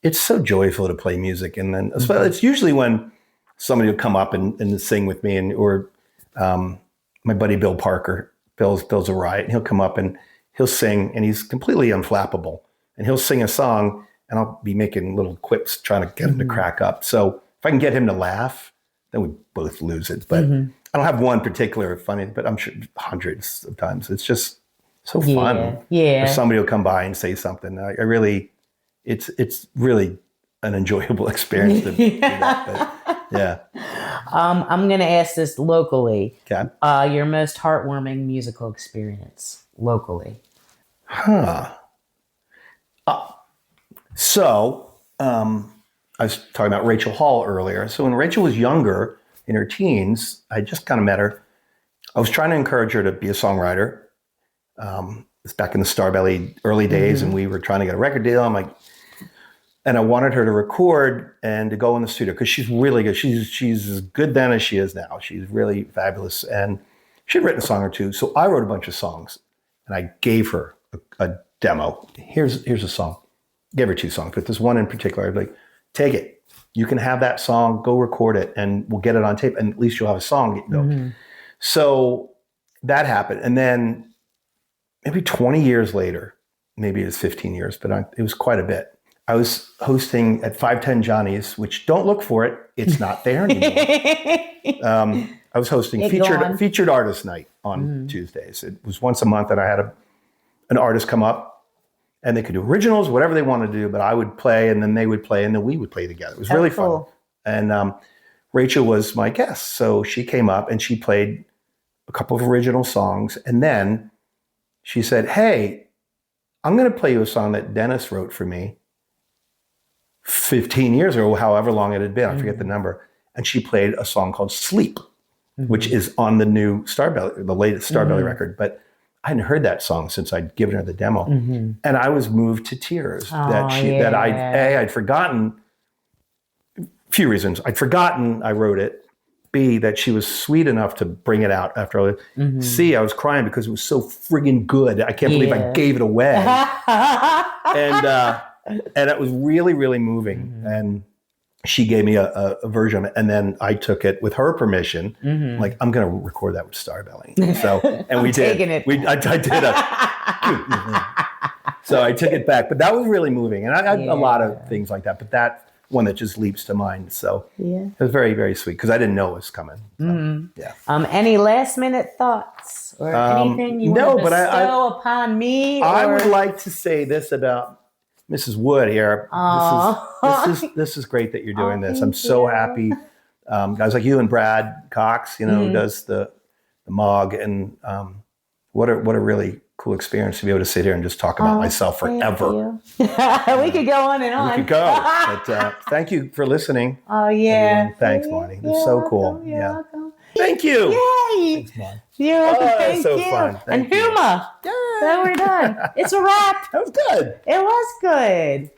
it's so joyful to play music. And then it's usually when somebody will come up and sing with me or my buddy Bill Parker. Bill's a riot, and he'll come up and he'll sing, and he's completely unflappable. And he'll sing a song, and I'll be making little quips trying to get him to crack up. So if I can get him to laugh, then we both lose it. But I don't have one particular funny, but I'm sure hundreds of times. It's just so fun. Yeah. Or somebody will come by and say something. I really, it's really an enjoyable experience to do that. But yeah. I'm going to ask this locally. Okay. Your most heartwarming musical experience locally. So I was talking about Rachel Hall earlier. So when Rachel was younger, in her teens, I just kind of met her. I was trying to encourage her to be a songwriter. It's back in the Starbelly early days, and we were trying to get a record deal. And I wanted her to record and to go in the studio because she's really good. She's as good then as she is now. She's really fabulous. And she'd written a song or two. So I wrote a bunch of songs and I gave her a demo. Here's a song. Gave her 2 songs, but this one in particular, I'd be like, take it. You can have that song, go record it, and we'll get it on tape. And at least you'll have a song. So that happened. And then maybe 20 years later, maybe it was 15 years, but it was quite a bit. I was hosting at 510 Johnny's, which don't look for it. It's not there anymore. I was hosting featured artist night on Tuesdays. It was once a month that I had an artist come up and they could do originals, whatever they wanted to do, but I would play and then they would play and then we would play together. It was really fun. And Rachel was my guest. So she came up and she played a couple of original songs. And then she said, "Hey, I'm going to play you a song that Dennis wrote for me 15 years or however long it had been. I forget the number." And she played a song called Sleep, which is on the new Starbelly, the latest Starbelly record. But I hadn't heard that song since I'd given her the demo. And I was moved to tears that I'd forgotten a few reasons. I'd forgotten I wrote it. B, that she was sweet enough to bring it out after all. C, I was crying because it was so friggin' good. I can't believe I gave it away. And it was really, really moving. And she gave me a version of it. And then I took it with her permission. Like, I'm going to record that with Starbelly. So, and we did. I did so I took it back. But that was really moving. And I had a lot of things like that. But that one that just leaps to mind. So it was very, very sweet because I didn't know it was coming. So, any last minute thoughts or anything you want to bestow upon me? I would like to say this about Mrs. Wood here. This is great that you're doing this. I'm so happy. Guys like you and Brad Cox, who does the MOG, and what a really cool experience to be able to sit here and just talk about myself forever. We could go on and on. We could go. But thank you for listening. Oh yeah. Everyone. Thanks, Marni. It's so cool. You're welcome. Thank you. Yay. Thanks, Marni. You're welcome. Thank so you. fun. And HUMA. So we're done. It's a wrap. That was good. It was good.